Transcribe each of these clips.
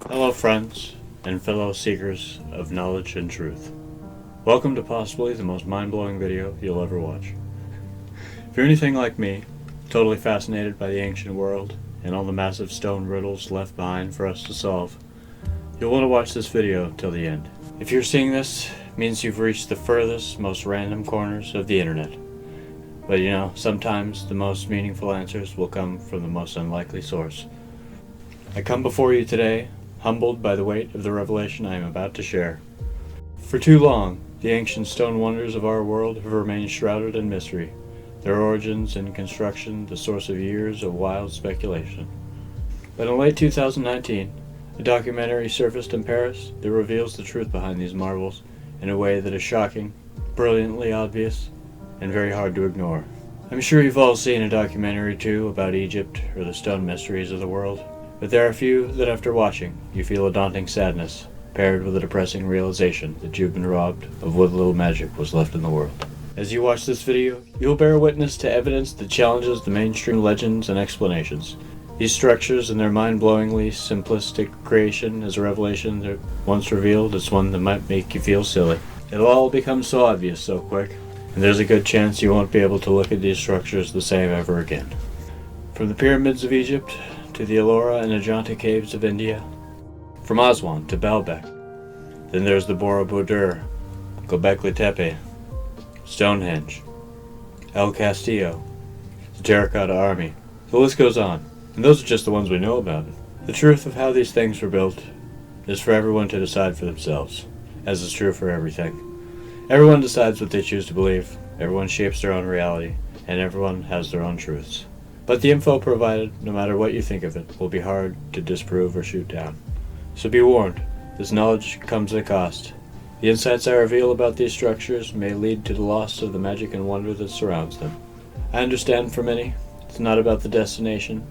Hello friends, and fellow seekers of knowledge and truth. Welcome to possibly the most mind-blowing video you'll ever watch. If you're anything like me, totally fascinated by the ancient world and all the massive stone riddles left behind for us to solve, you'll want to watch this video till the end. If you're seeing this, it means you've reached the furthest, most random corners of the internet. But you know, sometimes the most meaningful answers will come from the most unlikely source. I come before you today, humbled by the weight of the revelation I am about to share. For too long, the ancient stone wonders of our world have remained shrouded in mystery, their origins and construction the source of years of wild speculation. But in late 2019, a documentary surfaced in Paris that reveals the truth behind these marvels in a way that is shocking, brilliantly obvious, and very hard to ignore. I'm sure you've all seen a documentary too about Egypt or the stone mysteries of the world. But there are a few that after watching, you feel a daunting sadness, paired with a depressing realization that you've been robbed of what little magic was left in the world. As you watch this video, you'll bear witness to evidence that challenges the mainstream legends and explanations. These structures and their mind-blowingly simplistic creation is a revelation that once revealed is one that might make you feel silly. It'll all become so obvious so quick, and there's a good chance you won't be able to look at these structures the same ever again. From the pyramids of Egypt, to the Ellora and Ajanta caves of India, from Aswan to Baalbek. Then there's the Borobudur, Göbekli Tepe, Stonehenge, El Castillo, the Terracotta Army. The list goes on, and those are just the ones we know about. The truth of how these things were built is for everyone to decide for themselves, as is true for everything. Everyone decides what they choose to believe, everyone shapes their own reality, and everyone has their own truths. But the info provided, no matter what you think of it, will be hard to disprove or shoot down. So be warned, this knowledge comes at a cost. The insights I reveal about these structures may lead to the loss of the magic and wonder that surrounds them. I understand for many, it's not about the destination,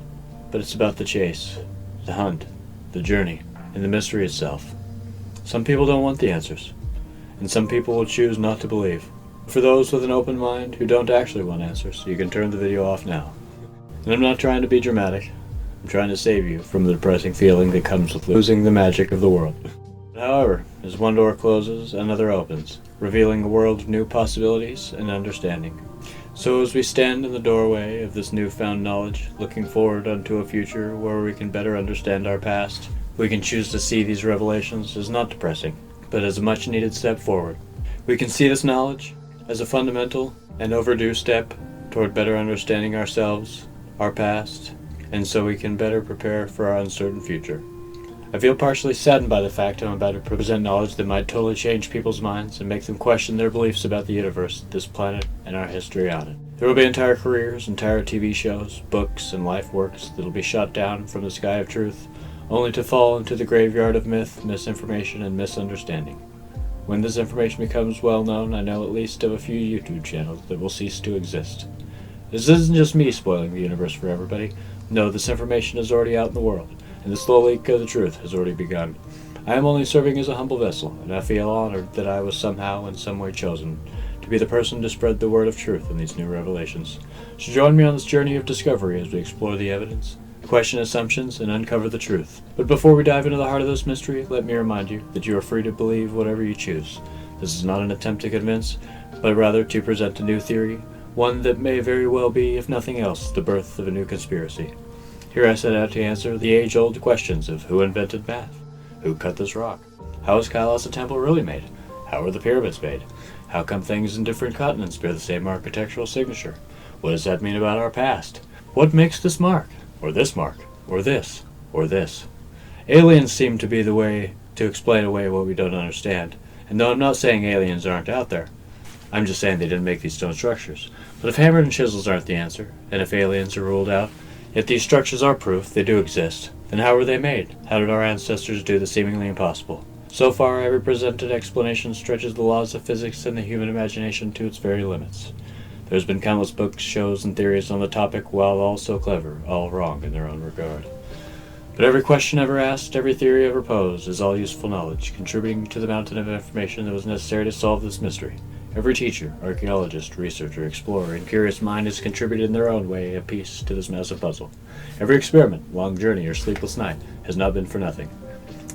but it's about the chase, the hunt, the journey, and the mystery itself. Some people don't want the answers, and some people will choose not to believe. For those with an open mind who don't actually want answers, you can turn the video off now. And I'm not trying to be dramatic. I'm trying to save you from the depressing feeling that comes with losing the magic of the world. However, as one door closes, another opens, revealing a world of new possibilities and understanding. So as we stand in the doorway of this newfound knowledge, looking forward unto a future where we can better understand our past, we can choose to see these revelations as not depressing, but as a much-needed step forward. We can see this knowledge as a fundamental and overdue step toward better understanding ourselves, our past, and so we can better prepare for our uncertain future. I feel partially saddened by the fact I'm about to present knowledge that might totally change people's minds and make them question their beliefs about the universe, this planet, and our history on it. There will be entire careers, entire TV shows, books, and life works that will be shot down from the sky of truth, only to fall into the graveyard of myth, misinformation, and misunderstanding. When this information becomes well known, I know at least of a few YouTube channels that will cease to exist. This isn't just me spoiling the universe for everybody. No, this information is already out in the world, and the slow leak of the truth has already begun. I am only serving as a humble vessel, and I feel honored that I was somehow in some way chosen to be the person to spread the word of truth in these new revelations. So join me on this journey of discovery as we explore the evidence, question assumptions, and uncover the truth. But before we dive into the heart of this mystery, let me remind you that you are free to believe whatever you choose. This is not an attempt to convince, but rather to present a new theory, one that may very well be, if nothing else, the birth of a new conspiracy. Here I set out to answer the age-old questions of who invented math, who cut this rock, how is Kailasa Temple really made, how are the pyramids made, how come things in different continents bear the same architectural signature, what does that mean about our past, what makes this mark, or this, or this. Aliens seem to be the way to explain away what we don't understand, and though I'm not saying aliens aren't out there, I'm just saying they didn't make these stone structures. But if hammer and chisels aren't the answer, and if aliens are ruled out, yet these structures are proof they do exist, then how were they made? How did our ancestors do the seemingly impossible? So far, every presented explanation stretches the laws of physics and the human imagination to its very limits. There's been countless books, shows, and theories on the topic, while all so clever, all wrong in their own regard. But every question ever asked, every theory ever posed, is all useful knowledge, contributing to the mountain of information that was necessary to solve this mystery. Every teacher, archaeologist, researcher, explorer, and curious mind has contributed in their own way a piece to this massive puzzle. Every experiment, long journey, or sleepless night has not been for nothing.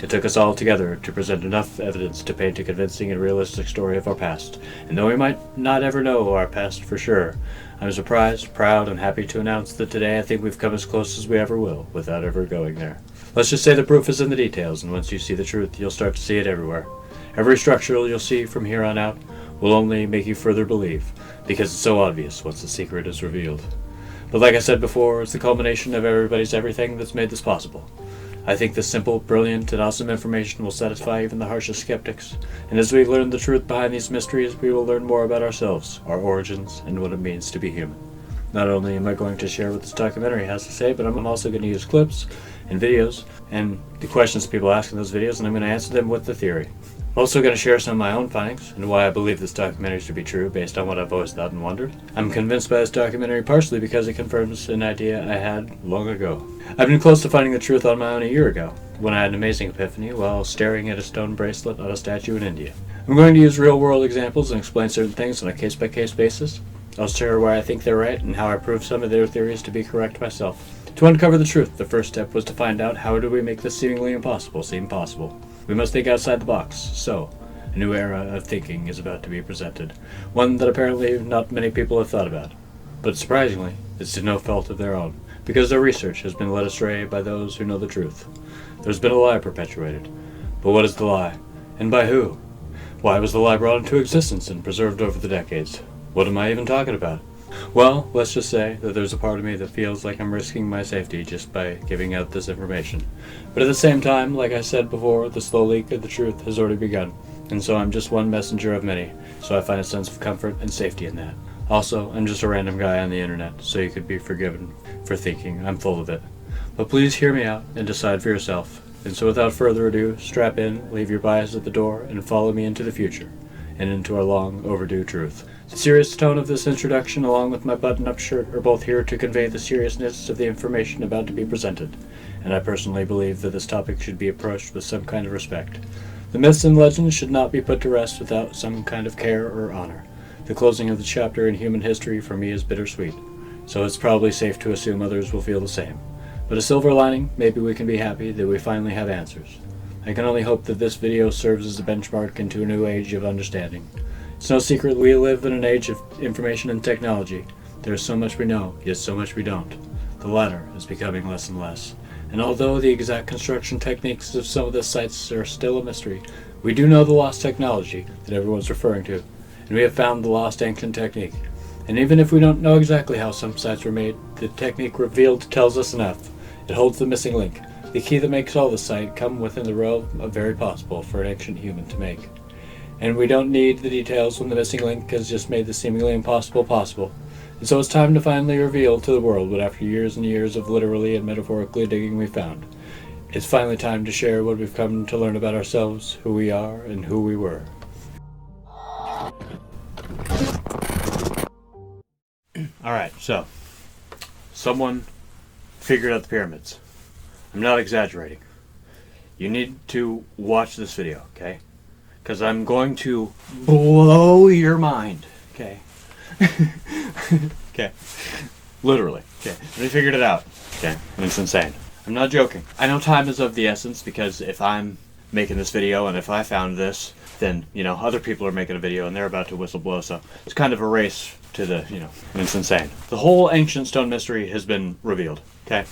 It took us all together to present enough evidence to paint a convincing and realistic story of our past. And though we might not ever know our past for sure, I'm surprised, proud, and happy to announce that today I think we've come as close as we ever will, without ever going there. Let's just say the proof is in the details, and once you see the truth, you'll start to see it everywhere. Every structure you'll see from here on out will only make you further believe, because it's so obvious once the secret is revealed. But like I said before, it's the culmination of everybody's everything that's made this possible. I think this simple, brilliant, and awesome information will satisfy even the harshest skeptics, and as we learn the truth behind these mysteries, we will learn more about ourselves, our origins, and what it means to be human. Not only am I going to share what this documentary has to say, but I'm also going to use clips and videos, and the questions people ask in those videos, and I'm going to answer them with the theory. I'm also going to share some of my own findings and why I believe this documentary to be true based on what I've always thought and wondered. I'm convinced by this documentary partially because it confirms an idea I had long ago. I've been close to finding the truth on my own a year ago, when I had an amazing epiphany while staring at a stone bracelet on a statue in India. I'm going to use real-world examples and explain certain things on a case-by-case basis. I'll share why I think they're right and how I prove some of their theories to be correct myself. To uncover the truth, the first step was to find out how do we make the seemingly impossible seem possible. We must think outside the box, so a new era of thinking is about to be presented, one that apparently not many people have thought about. But surprisingly, it's to no fault of their own, because their research has been led astray by those who know the truth. There's been a lie perpetuated. But what is the lie? And by who? Why was the lie brought into existence and preserved over the decades? What am I even talking about? Well, let's just say that there's a part of me that feels like I'm risking my safety just by giving out this information. But at the same time, like I said before, the slow leak of the truth has already begun, and so I'm just one messenger of many, so I find a sense of comfort and safety in that. Also, I'm just a random guy on the internet, so you could be forgiven for thinking I'm full of it. But please hear me out and decide for yourself. And so without further ado, strap in, leave your bias at the door, and follow me into the future, and into our long overdue truth. The serious tone of this introduction, along with my button-up shirt, are both here to convey the seriousness of the information about to be presented, and I personally believe that this topic should be approached with some kind of respect. The myths and legends should not be put to rest without some kind of care or honor. The closing of the chapter in human history for me is bittersweet, so it's probably safe to assume others will feel the same. But a silver lining, maybe we can be happy that we finally have answers. I can only hope that this video serves as a benchmark into a new age of understanding. It's no secret we live in an age of information and technology. There is so much we know, yet so much we don't. The latter is becoming less and less. And although the exact construction techniques of some of the sites are still a mystery, we do know the lost technology that everyone's referring to, and we have found the lost ancient technique. And even if we don't know exactly how some sites were made, the technique revealed tells us enough. It holds the missing link, the key that makes all the site come within the realm of very possible for an ancient human to make. And we don't need the details when the missing link has just made the seemingly impossible possible. And so it's time to finally reveal to the world what after years and years of literally and metaphorically digging we found. It's finally time to share what we've come to learn about ourselves, who we are, and who we were. Alright, so someone figured out the pyramids. I'm not exaggerating. You need to watch this video, okay? Because I'm going to blow your mind, okay? Okay. Literally, okay. They figured it out, okay? And it's insane. I'm not joking. I know time is of the essence because if I'm making this video and if I found this, then, you know, other people are making a video and they're about to whistleblow, so it's kind of a race to the, you know, and it's insane. The whole ancient stone mystery has been revealed, okay?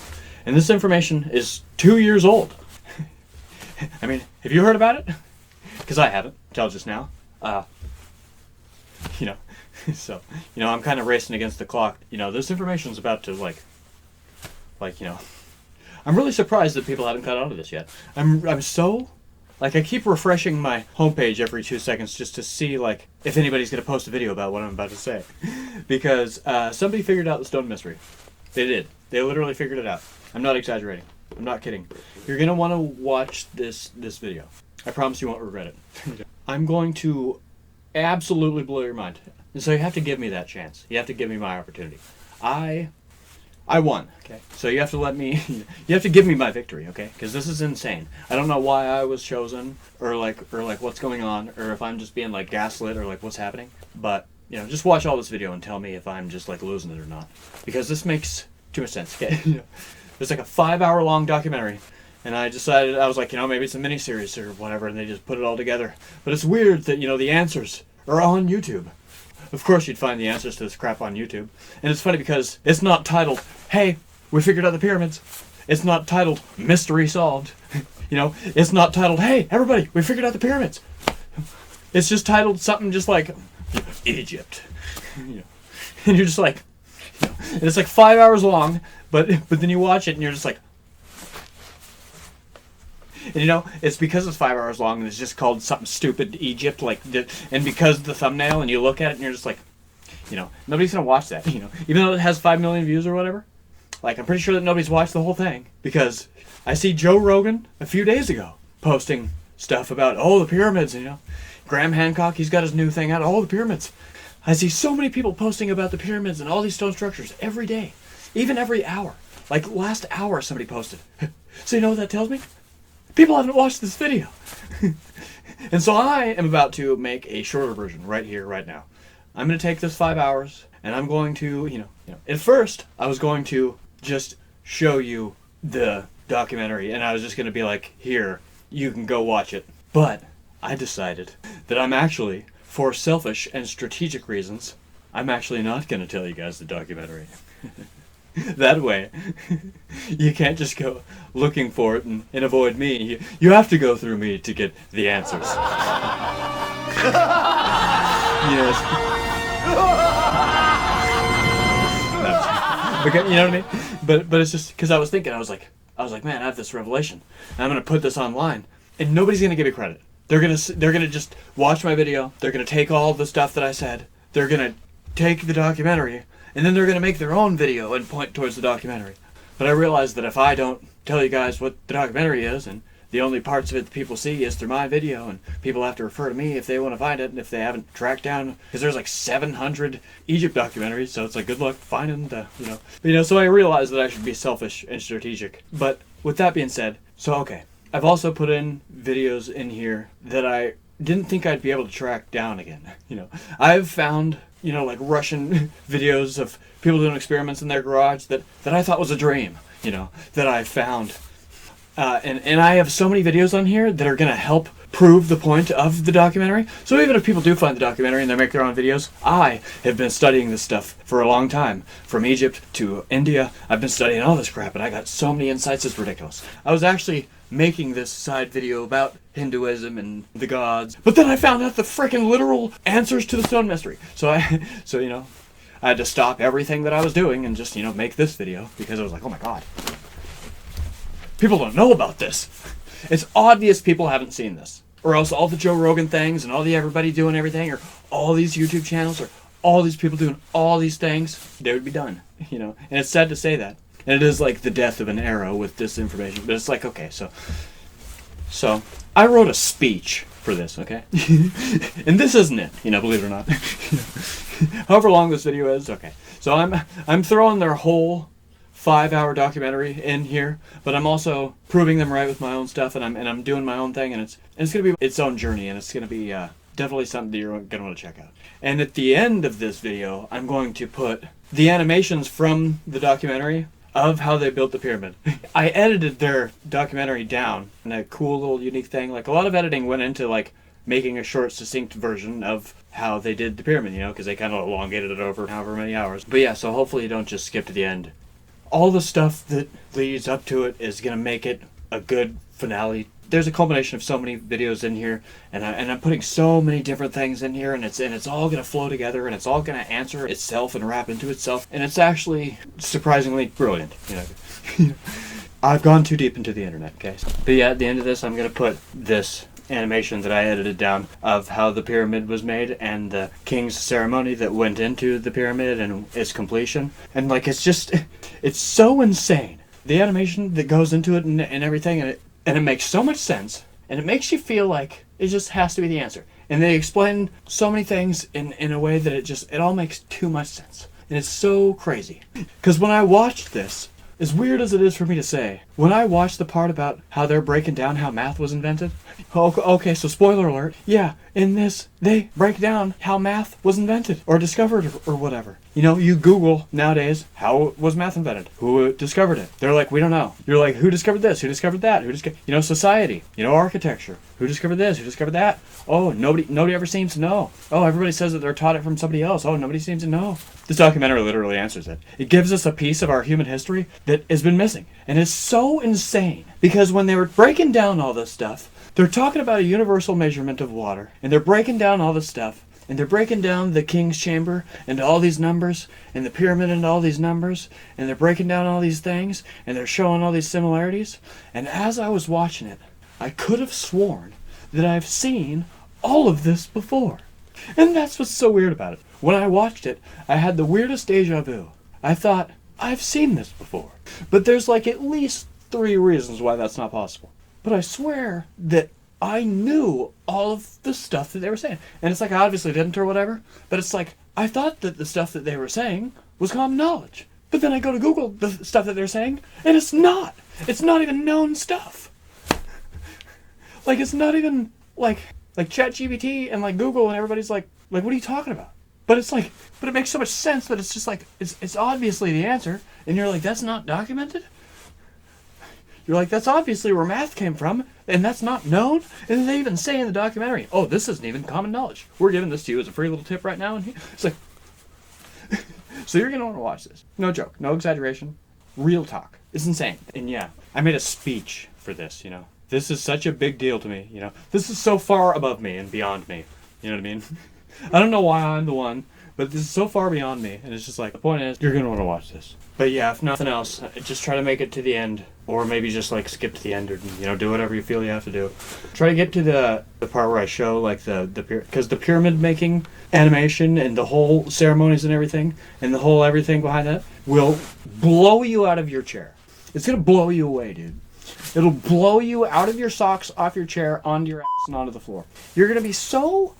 And this information is 2 years old. I mean, have you heard about it? Because I haven't, till just now. You know, so, you know, I'm kind of racing against the clock. You know, this information's about to, like, you know, I'm really surprised that people haven't caught on to this yet. I'm so, like, I keep refreshing my homepage every 2 seconds just to see, like, if anybody's going to post a video about what I'm about to say. Because somebody figured out the stone mystery. They did. They literally figured it out. I'm not exaggerating. I'm not kidding. You're going to want to watch this video. I promise you won't regret it. I'm going to absolutely blow your mind. And so you have to give me that chance. You have to give me my opportunity. I I won. Okay, so you have to let me, you have to give me my victory, okay? Because this is insane. I don't know why I was chosen, or like what's going on, or if I'm just being like gaslit, or like what's happening. But just watch all this video and tell me if I'm just like losing it or not, because this makes too much sense. Okay, there's like a 5-hour long documentary, and I decided I was like, maybe it's a miniseries or whatever, and they just put it all together. But it's weird that the answers are on YouTube. Of course, you'd find the answers to this crap on YouTube. And it's funny because it's not titled, "Hey, we figured out the pyramids." It's not titled, "Mystery solved." It's not titled, "Hey, everybody, we figured out the pyramids." It's just titled something just like, Egypt. And you're just like, and it's like 5 hours long, but then you watch it and you're just like, and it's because it's 5 hours long and it's just called something stupid, Egypt, and because of the thumbnail, and you look at it and you're just like, nobody's gonna watch that, even though it has 5 million views or whatever. Like, I'm pretty sure that nobody's watched the whole thing, because I see Joe Rogan a few days ago posting stuff about, the pyramids, Graham Hancock, he's got his new thing out, the pyramids. I see so many people posting about the pyramids and all these stone structures every day, even every hour. Like last hour somebody posted. So you know what that tells me? People haven't watched this video. And so I am about to make a shorter version right here, right now. I'm going to take this 5 hours, and I'm going to, at first, I was going to just show you the documentary, and I was just going to be like, here, you can go watch it. But I decided that I'm actually, for selfish and strategic reasons, I'm actually not going to tell you guys the documentary. That way, you can't just go looking for it and avoid me. You have to go through me to get the answers. Yes. Okay, you know what I mean? But it's just because I was thinking, I was like, man, I have this revelation, and I'm gonna put this online, and nobody's gonna give me credit. They're gonna just watch my video. They're gonna take all the stuff that I said. They're gonna take the documentary, and then they're going to make their own video and point towards the documentary. But I realized that if I don't tell you guys what the documentary is, and the only parts of it that people see is through my video, and people have to refer to me if they want to find it, and if they haven't tracked down, because there's like 700 Egypt documentaries, so it's like good luck finding the, so I realized that I should be selfish and strategic. But with that being said, okay, I've also put in videos in here that I didn't think I'd be able to track down again. I've found like Russian videos of people doing experiments in their garage that I thought was a dream, that I found. And I have so many videos on here that are going to help prove the point of the documentary. So even if people do find the documentary and they make their own videos, I have been studying this stuff for a long time. From Egypt to India, I've been studying all this crap, and I got so many insights, it's ridiculous. I was actually making this side video about Hinduism and the gods, but then I found out the freaking literal answers to the stone mystery. So I had to stop everything that I was doing and just make this video, because I was like, oh my god, people don't know about this. It's obvious people haven't seen this, or else all the Joe Rogan things and all the everybody doing everything, or all these YouTube channels, or all these people doing all these things, they would be done. And it's sad to say that. And it is like the death of an era with disinformation. But it's like, okay, so I wrote a speech for this, okay? And this isn't it, believe it or not. However long this video is, okay. So I'm throwing their whole 5-hour documentary in here, but I'm also proving them right with my own stuff, and I'm doing my own thing, and it's gonna be its own journey, and it's gonna be definitely something that you're gonna want to check out. And at the end of this video, I'm going to put the animations from the documentary of how they built the pyramid. I edited their documentary down in a cool little unique thing. Like, a lot of editing went into like making a short, succinct version of how they did the pyramid, because they kind of elongated it over however many hours. But yeah, so hopefully you don't just skip to the end. All the stuff that leads up to it is going to make it a good finale. There's a culmination of so many videos in here, and I'm putting so many different things in here, and it's all going to flow together, and it's all going to answer itself and wrap into itself, and it's actually surprisingly brilliant. I've gone too deep into the internet, okay? But yeah, at the end of this, I'm going to put this animation that I edited down of how the pyramid was made, and the king's ceremony that went into the pyramid and its completion. And like, it's so insane, the animation that goes into it and everything, and it makes so much sense, and it makes you feel like it just has to be the answer. And they explain so many things in a way that it all makes too much sense. And it's so crazy. Because when I watched this, as weird as it is for me to say, when I watched the part about how they're breaking down how math was invented, okay, so spoiler alert, yeah, in this, they break down how math was invented or discovered or whatever. You know, you Google nowadays, how was math invented? Who discovered it? They're like, we don't know. You're like, who discovered this? Who discovered that? Society, architecture. Who discovered this? Who discovered that? Oh, nobody ever seems to know. Oh, everybody says that they're taught it from somebody else. Oh, nobody seems to know. This documentary literally answers it. It gives us a piece of our human history that has been missing. And it's so insane. Because when they were breaking down all this stuff, they're talking about a universal measurement of water. And they're breaking down all this stuff. And they're breaking down the king's chamber into all these numbers. And the pyramid into all these numbers. And they're breaking down all these things. And they're showing all these similarities. And as I was watching it, I could have sworn that I've seen all of this before. And that's what's so weird about it. When I watched it, I had the weirdest deja vu. I thought, I've seen this before. But there's like at least 3 reasons why that's not possible. But I swear that I knew all of the stuff that they were saying. And it's like I obviously didn't or whatever. But it's like, I thought that the stuff that they were saying was common knowledge. But then I go to Google the stuff that they're saying, and it's not. It's not even known stuff. Like, it's not even, like ChatGPT and, like, Google and everybody's like, what are you talking about? But it's like, but it makes so much sense that it's just like, it's obviously the answer. And you're like, that's not documented? You're like, that's obviously where math came from, and that's not known? And then they even say in the documentary, oh, this isn't even common knowledge. We're giving this to you as a free little tip right now. And it's like, so you're going to want to watch this. No joke, no exaggeration, real talk. It's insane. And yeah, I made a speech for this, This is such a big deal to me, This is so far above me and beyond me. You know what I mean? I don't know why I'm the one, but this is so far beyond me. And it's just like, the point is, you're going to want to watch this. But yeah, if nothing else, just try to make it to the end. Or maybe just like skip to the end or, do whatever you feel you have to do. Try to get to the part where I show like because the pyramid making animation and the whole ceremonies and everything, and the whole everything behind that will blow you out of your chair. It's going to blow you away, dude. It'll blow you out of your socks, off your chair, onto your ass, and onto the floor. You're going to be so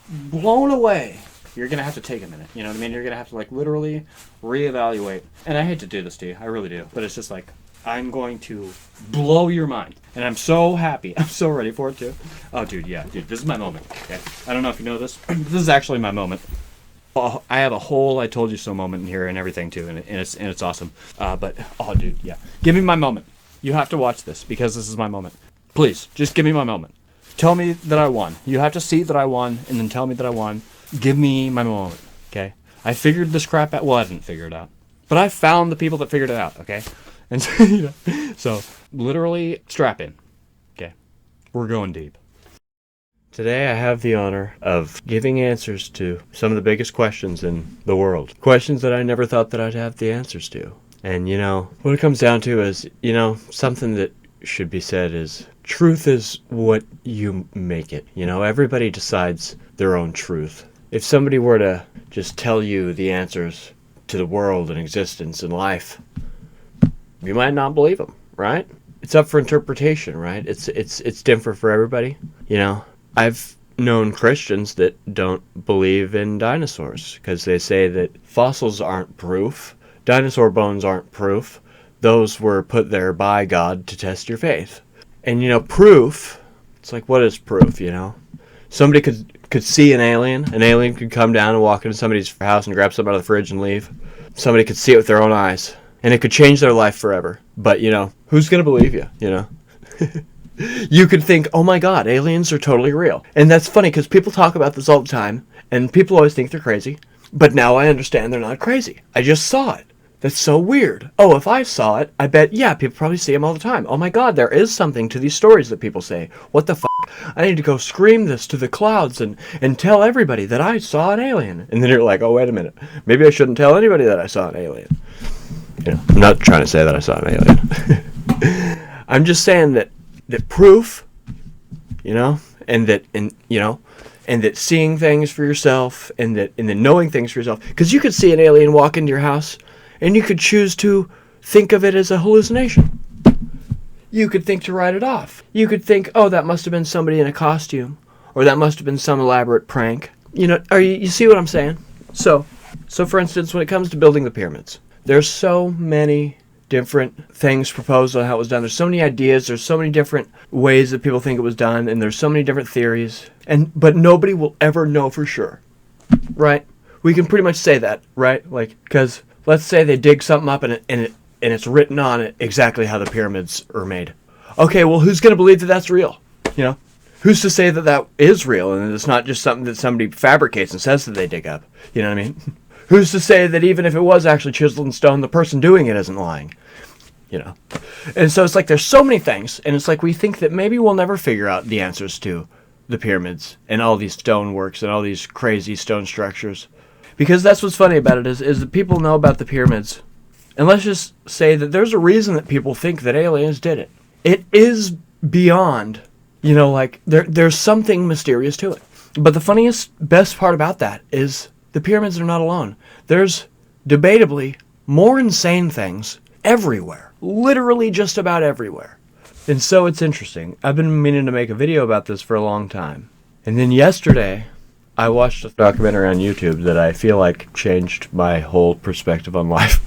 blown away. You're going to have to take a minute. You know what I mean? You're going to have to, like, literally reevaluate. And I hate to do this to you. I really do. But it's just like, I'm going to blow your mind. And I'm so happy. I'm so ready for it, too. Oh, dude, yeah. Dude, this is my moment. Okay? I don't know if you know this. This is actually my moment. I have a whole I told you so moment in here and everything, too. And it's awesome. But, oh, dude, yeah. Give me my moment. You have to watch this because this is my moment. Please, just give me my moment. Tell me that I won. You have to see that I won and then tell me that I won. Give me my moment, okay? I figured this crap out. Well, I didn't figure it out. But I found the people that figured it out, okay? And so, so literally, strap in, okay? We're going deep. Today I have the honor of giving answers to some of the biggest questions in the world. Questions that I never thought that I'd have the answers to. And, what it comes down to is, something that should be said is truth is what you make it. Everybody decides their own truth. If somebody were to just tell you the answers to the world and existence and life, you might not believe them, right? It's up for interpretation, right? It's different for everybody. I've known Christians that don't believe in dinosaurs because they say that fossils aren't proof. Dinosaur bones aren't proof. Those were put there by God to test your faith. And, proof, it's like, what is proof, Somebody could see an alien. An alien could come down and walk into somebody's house and grab something out of the fridge and leave. Somebody could see it with their own eyes. And it could change their life forever. But, who's going to believe you, You could think, oh my God, aliens are totally real. And that's funny because people talk about this all the time. And people always think they're crazy. But now I understand they're not crazy. I just saw it. That's so weird. Oh, if I saw it, I bet, yeah, people probably see them all the time. Oh my God, there is something to these stories that people say. What the f***? I need to go scream this to the clouds and tell everybody that I saw an alien. And then you're like, oh, wait a minute. Maybe I shouldn't tell anybody that I saw an alien. I'm not trying to say that I saw an alien. I'm just saying that proof, and that seeing things for yourself and that knowing things for yourself. Because you could see an alien walk into your house and you could choose to think of it as a hallucination. You could think to write it off. You could think, oh, that must have been somebody in a costume. Or that must have been some elaborate prank. You see what I'm saying? So, So for instance, when it comes to building the pyramids, there's so many different things proposed on how it was done. There's so many ideas, there's so many different ways that people think it was done, and there's so many different theories. But nobody will ever know for sure. Right? We can pretty much say that, right? Like, because let's say they dig something up and it's written on it exactly how the pyramids are made. Okay, well, who's going to believe that that's real? You know? Who's to say that that is real and it's not just something that somebody fabricates and says that they dig up? You know what I mean? Who's to say that even if it was actually chiseled in stone, the person doing it isn't lying? You know? And so it's like there's so many things, and it's like we think that maybe we'll never figure out the answers to the pyramids and all these stone works and all these crazy stone structures. Because that's what's funny about it is that people know about the pyramids. And let's just say that there's a reason that people think that aliens did it. It is beyond, you know, like there's something mysterious to it. But the funniest, best part about that is the pyramids are not alone. There's debatably more insane things everywhere. Literally just about everywhere. And so it's interesting. I've been meaning to make a video about this for a long time. And then yesterday, I watched a documentary on YouTube that I feel like changed my whole perspective on life.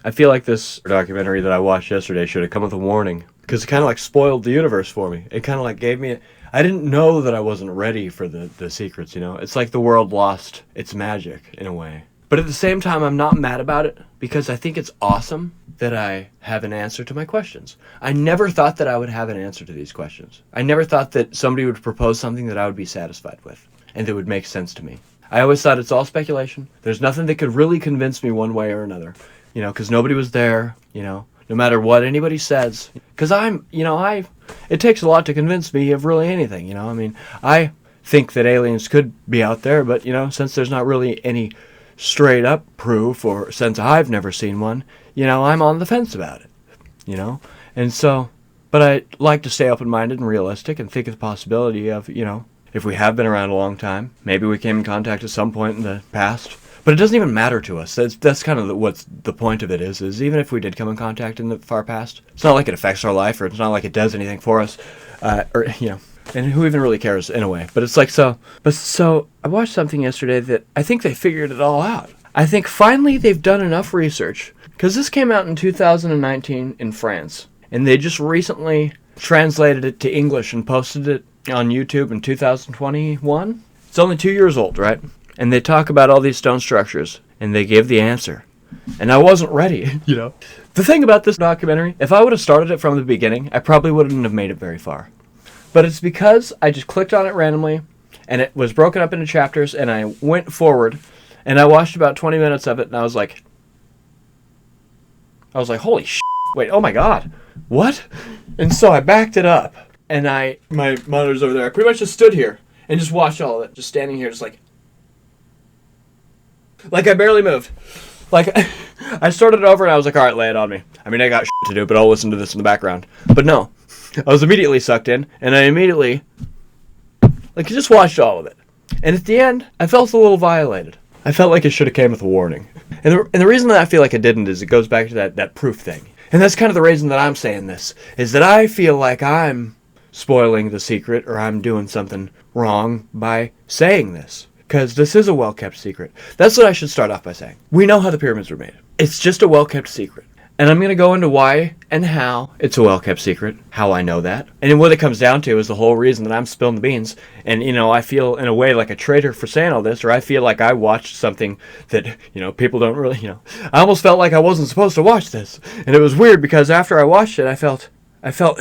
I feel like this documentary that I watched yesterday should have come with a warning. Because it kind of like spoiled the universe for me. It kind of like gave me... I didn't know that I wasn't ready for the secrets, you know? It's like the world lost its magic, in a way. But at the same time, I'm not mad about it, because I think it's awesome that I have an answer to my questions. I never thought that I would have an answer to these questions. I never thought that somebody would propose something that I would be satisfied with, and that would make sense to me. I always thought it's all speculation. There's nothing that could really convince me one way or another, you know, because nobody was there, you know, no matter what anybody says. Because it takes a lot to convince me of really anything, you know. I mean, I think that aliens could be out there, but, you know, since there's not really any straight up proof, or since I've never seen one, you know, I'm on the fence about it, you know. And so, but I like to stay open-minded and realistic and think of the possibility of, you know, if we have been around a long time, maybe we came in contact at some point in the past. But it doesn't even matter to us. That's kind of what's the point of it is even if we did come in contact in the far past, it's not like it affects our life, or it's not like it does anything for us, or, you know, and who even really cares in a way. But it's like, so I watched something yesterday that I think they figured it all out. I think finally they've done enough research, because this came out in 2019 in France, and they just recently translated it to English and posted it on YouTube in 2021. It's only 2 years old, right? And they talk about all these stone structures, and they give the answer. And I wasn't ready, you know. The thing about this documentary, if I would have started it from the beginning, I probably wouldn't have made it very far. But it's because I just clicked on it randomly, and it was broken up into chapters, and I went forward, and I watched about 20 minutes of it, and I was like, holy shit, wait, oh my god, what? And so I backed it up, and my monitor's over there. I pretty much just stood here and just watched all of it, just standing here, just like I barely moved. Like, I started it over and I was like, alright, lay it on me. I mean, I got shit to do, but I'll listen to this in the background. But no, I was immediately sucked in, and I immediately, like, just watched all of it. And at the end, I felt a little violated. I felt like it should have came with a warning. And the reason that I feel like it didn't is it goes back to that proof thing. And that's kind of the reason that I'm saying this, is that I feel like I'm spoiling the secret, or I'm doing something wrong by saying this. Because this is a well-kept secret. That's what I should start off by saying. We know how the pyramids were made. It's just a well-kept secret. And I'm going to go into why and how it's a well-kept secret, how I know that. And what it comes down to is the whole reason that I'm spilling the beans. And, you know, I feel in a way like a traitor for saying all this, or I feel like I watched something that, you know, people don't really, you know. I almost felt like I wasn't supposed to watch this. And it was weird because after I watched it, I felt,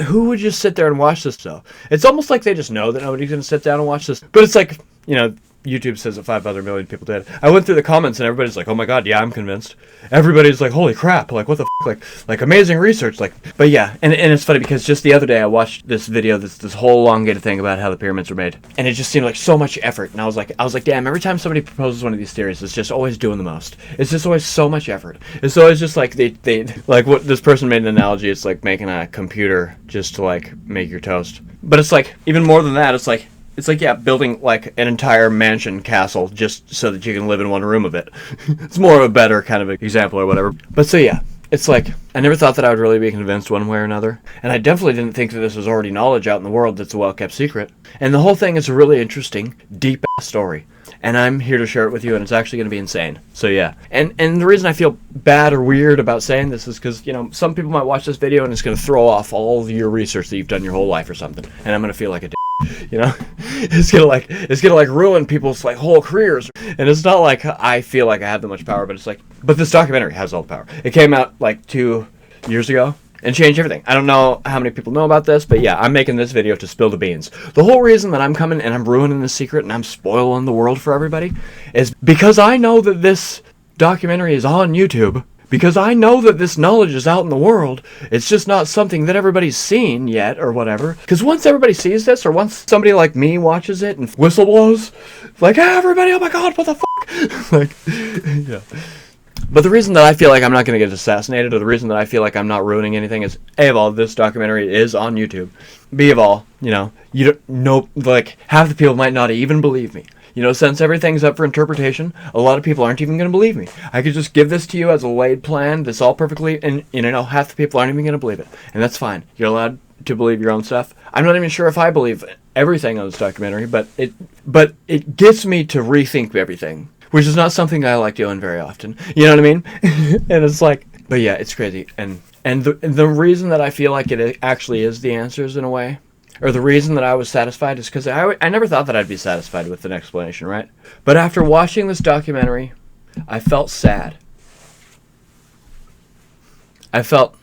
who would just sit there and watch this though? It's almost like they just know that nobody's going to sit down and watch this. But it's like, you know, YouTube says that 5 other million people did. I went through the comments and everybody's like, oh my god, yeah, I'm convinced. Everybody's like, holy crap, like what the f***, like amazing research, like, but yeah, and it's funny because just the other day I watched this video, this whole elongated thing about how the pyramids were made, and it just seemed like so much effort, and I was like, damn, every time somebody proposes one of these theories, it's just always doing the most. It's just always so much effort. It's always just like, they like what this person made an analogy, it's like making a computer just to like make your toast. But it's like, even more than that, it's like, yeah, building like an entire mansion castle just so that you can live in one room of it. It's more of a better kind of example or whatever. But so yeah, it's like, I never thought that I would really be convinced one way or another. And I definitely didn't think that this was already knowledge out in the world that's a well-kept secret. And the whole thing is a really interesting, deep-ass story. and I'm here to share it with you, and it's actually going to be insane. So yeah, and the reason I feel bad or weird about saying this is because, you know, some people might watch this video and it's going to throw off all of your research that you've done your whole life or something, and I'm going to feel like a you know, it's gonna ruin people's like whole careers. And it's not like I feel like I have that much power, but it's like, but this documentary has all the power. It came out like 2 years ago and changed everything. I don't know how many people know about this, but yeah, I'm making this video to spill the beans. The whole reason that I'm coming and I'm ruining the secret and I'm spoiling the world for everybody is because I know that this documentary is on YouTube. Because I know that this knowledge is out in the world. It's just not something that everybody's seen yet or whatever. Because once everybody sees this, or once somebody like me watches it and whistle blows, like, ah, everybody, oh my god, what the fuck? Like, yeah. But the reason that I feel like I'm not going to get assassinated, or the reason that I feel like I'm not ruining anything is, A of all, this documentary is on YouTube. B of all, you know, you don't know, like, half the people might not even believe me. You know, since everything's up for interpretation, a lot of people aren't even going to believe me. I could just give this to you as a laid plan, this all perfectly, and, you know, half the people aren't even going to believe it. And that's fine. You're allowed to believe your own stuff. I'm not even sure if I believe everything on this documentary, but it gets me to rethink everything, which is not something I like doing very often. You know what I mean? And it's like, but yeah, it's crazy. And the reason that I feel like it actually is the answers in a way, or the reason that I was satisfied, is because I never thought that I'd be satisfied with an explanation, right? But after watching this documentary, I felt sad. I felt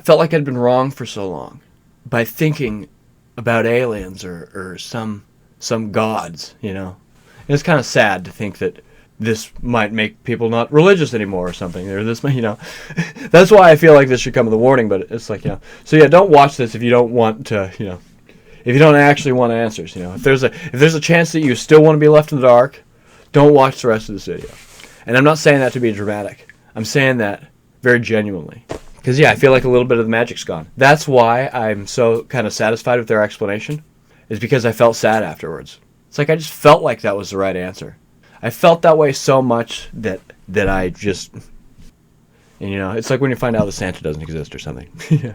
like I'd been wrong for so long by thinking about aliens or some gods, you know? And it's kind of sad to think that this might make people not religious anymore or something, or this, you know. That's why I feel like this should come with a warning, but it's like, you know. So yeah, don't watch this if you don't want to, you know, if you don't actually want answers, you know. If there's a chance that you still want to be left in the dark, don't watch the rest of this video. And I'm not saying that to be dramatic. I'm saying that very genuinely. Because yeah, I feel like a little bit of the magic's gone. That's why I'm so kind of satisfied with their explanation, is because I felt sad afterwards. It's like I just felt like that was the right answer. I felt that way so much that I just, and you know, it's like when you find out that Santa doesn't exist or something. Yeah.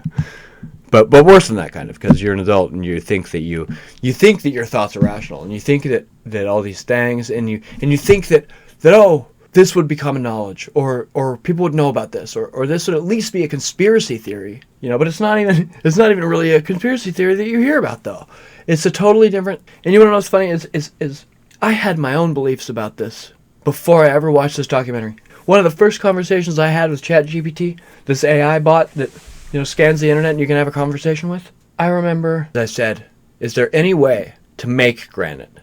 But worse than that, kind of, because you're an adult and you think that you think that your thoughts are rational, and you think that all these things, and you think that oh, this would be common knowledge, or people would know about this, or this would at least be a conspiracy theory, you know. But it's not even really a conspiracy theory that you hear about, though. It's a totally different. And you want to know what's funny is I had my own beliefs about this before I ever watched this documentary. One of the first conversations I had with ChatGPT, this AI bot that, you know, scans the internet and you can have a conversation with. I remember I said, is there any way to make granite?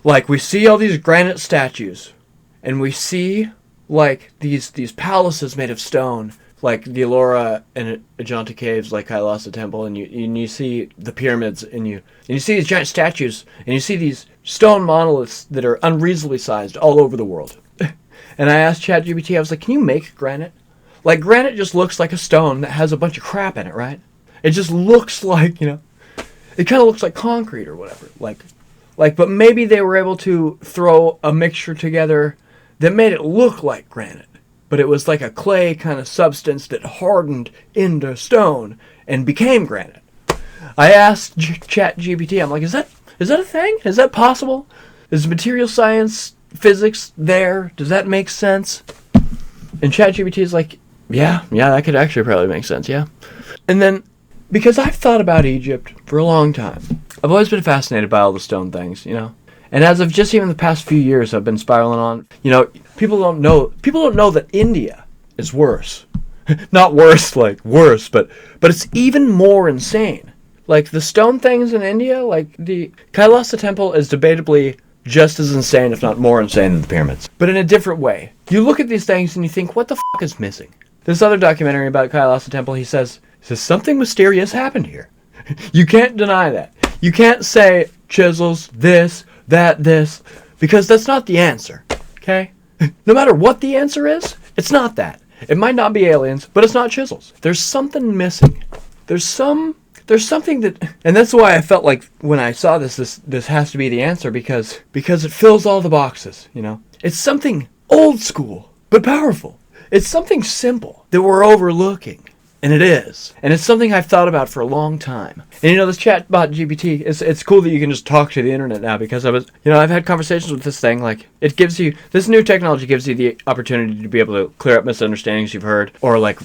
Like, we see all these granite statues, and we see, like, these palaces made of stone, like the Ellora and Ajanta caves, like Kailasa Temple, and you see the pyramids, and you see these giant statues, and you see these stone monoliths that are unreasonably sized all over the world. And I asked ChatGPT, I was like, can you make granite? Like, granite just looks like a stone that has a bunch of crap in it, right? It just looks like, you know, it kind of looks like concrete or whatever. Like, but maybe they were able to throw a mixture together that made it look like granite. But it was like a clay kind of substance that hardened into stone and became granite. I asked ChatGPT, I'm like, is that a thing? Is that possible? Is material science, physics there? Does that make sense? And ChatGPT is like, yeah, that could actually probably make sense, yeah. And then, because I've thought about Egypt for a long time, I've always been fascinated by all the stone things, you know. And as of just even the past few years, I've been spiraling on, you know, people don't know that India is worse. Not worse, like worse, but it's even more insane. Like, the stone things in India, like the Kailasa Temple is debatably just as insane, if not more insane, than the pyramids. But in a different way. You look at these things and you think, what the fuck is missing? This other documentary about Kailasa Temple, he says something mysterious happened here. You can't deny that. You can't say chisels, this, that, this, because that's not the answer, okay? No matter what the answer is, it's not that. It might not be aliens, but it's not chisels. There's something missing. There's something that, and that's why I felt like when I saw this has to be the answer, because it fills all the boxes, you know? It's something old school, but powerful. It's something simple that we're overlooking. And it is. And it's something I've thought about for a long time. And you know, this chatbot GPT, it's cool that you can just talk to the internet now, because I've had conversations with this thing. Like, this new technology gives you the opportunity to be able to clear up misunderstandings you've heard, or like,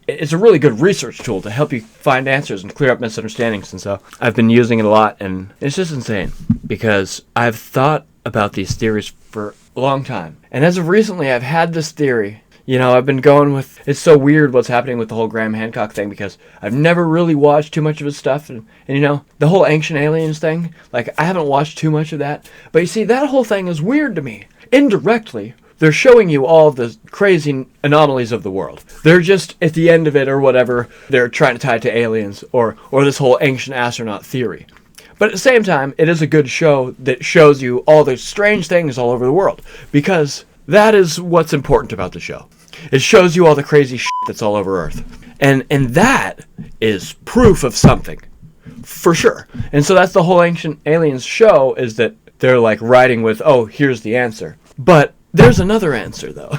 it's a really good research tool to help you find answers and clear up misunderstandings. And so I've been using it a lot, and it's just insane, because I've thought about these theories for a long time. And as of recently, I've had this theory. You know, I've been going with, it's so weird what's happening with the whole Graham Hancock thing, because I've never really watched too much of his stuff. And you know, the whole ancient aliens thing, like, I haven't watched too much of that. But you see, that whole thing is weird to me. Indirectly, they're showing you all the crazy anomalies of the world. They're just, at the end of it or whatever, they're trying to tie it to aliens or this whole ancient astronaut theory. But at the same time, it is a good show that shows you all the strange things all over the world, because that is what's important about the show. It shows you all the crazy shit that's all over Earth. And that is proof of something. For sure. And so that's the whole Ancient Aliens show, is that they're like writing with, oh, here's the answer. But there's another answer, though.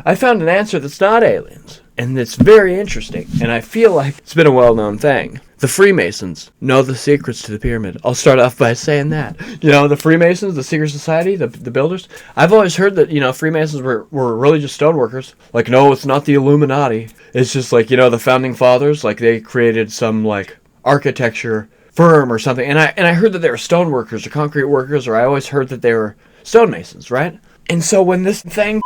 I found an answer that's not aliens. And it's very interesting. And I feel like it's been a well-known thing. The Freemasons know the secrets to the pyramid. I'll start off by saying that. You know, the Freemasons, the secret society, the builders. I've always heard that, you know, Freemasons were religious stoneworkers. Like, no, it's not the Illuminati. It's just like, you know, the founding fathers, like, they created some, like, architecture firm or something. And I heard that they were stoneworkers or concrete workers, or I always heard that they were stonemasons, right? And so when this thing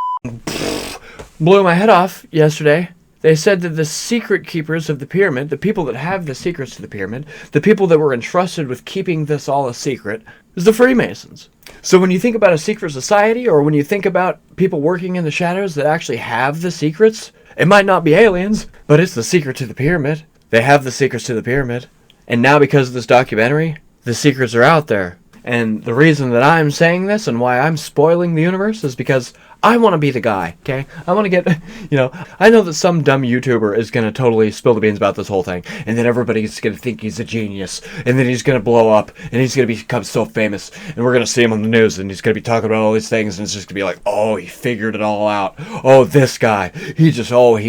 blew my head off yesterday, they said that the secret keepers of the pyramid, the people that have the secrets to the pyramid, the people that were entrusted with keeping this all a secret, is the Freemasons. So when you think about a secret society, or when you think about people working in the shadows that actually have the secrets, it might not be aliens, but it's the secret to the pyramid. They have the secrets to the pyramid. And now, because of this documentary, the secrets are out there. And the reason that I'm saying this and why I'm spoiling the universe is because I want to be the guy, okay? I want to get, you know, I know that some dumb YouTuber is going to totally spill the beans about this whole thing, and then everybody's going to think he's a genius, and then he's going to blow up, and he's going to become so famous, and we're going to see him on the news, and he's going to be talking about all these things, and it's just going to be like, oh, he figured it all out. Oh, this guy, he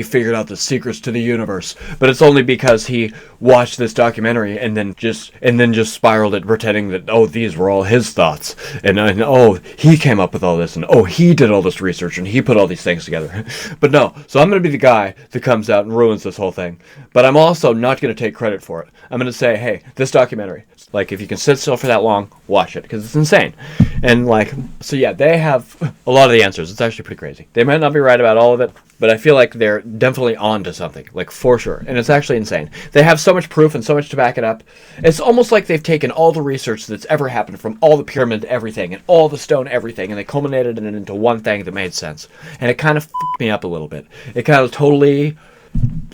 figured out the secrets to the universe. But it's only because he watched this documentary and then just spiraled it, pretending that, oh, these were all his thoughts, and oh, he came up with all this, and oh, he did all this research, and he put all these things together. But no, so I'm going to be the guy that comes out and ruins this whole thing. But I'm also not going to take credit for it. I'm going to say, hey, this documentary, like, if you can sit still for that long, watch it, because it's insane. And like, so yeah, they have a lot of the answers. It's actually pretty crazy. They might not be right about all of it, but I feel like they're definitely on to something, like, for sure. And it's actually insane. They have so much proof and so much to back it up. It's almost like they've taken all the research that's ever happened from all the pyramid everything and all the stone everything, and they culminated it into one thing that made sense. And it kind of f***ed me up a little bit. It kind of totally,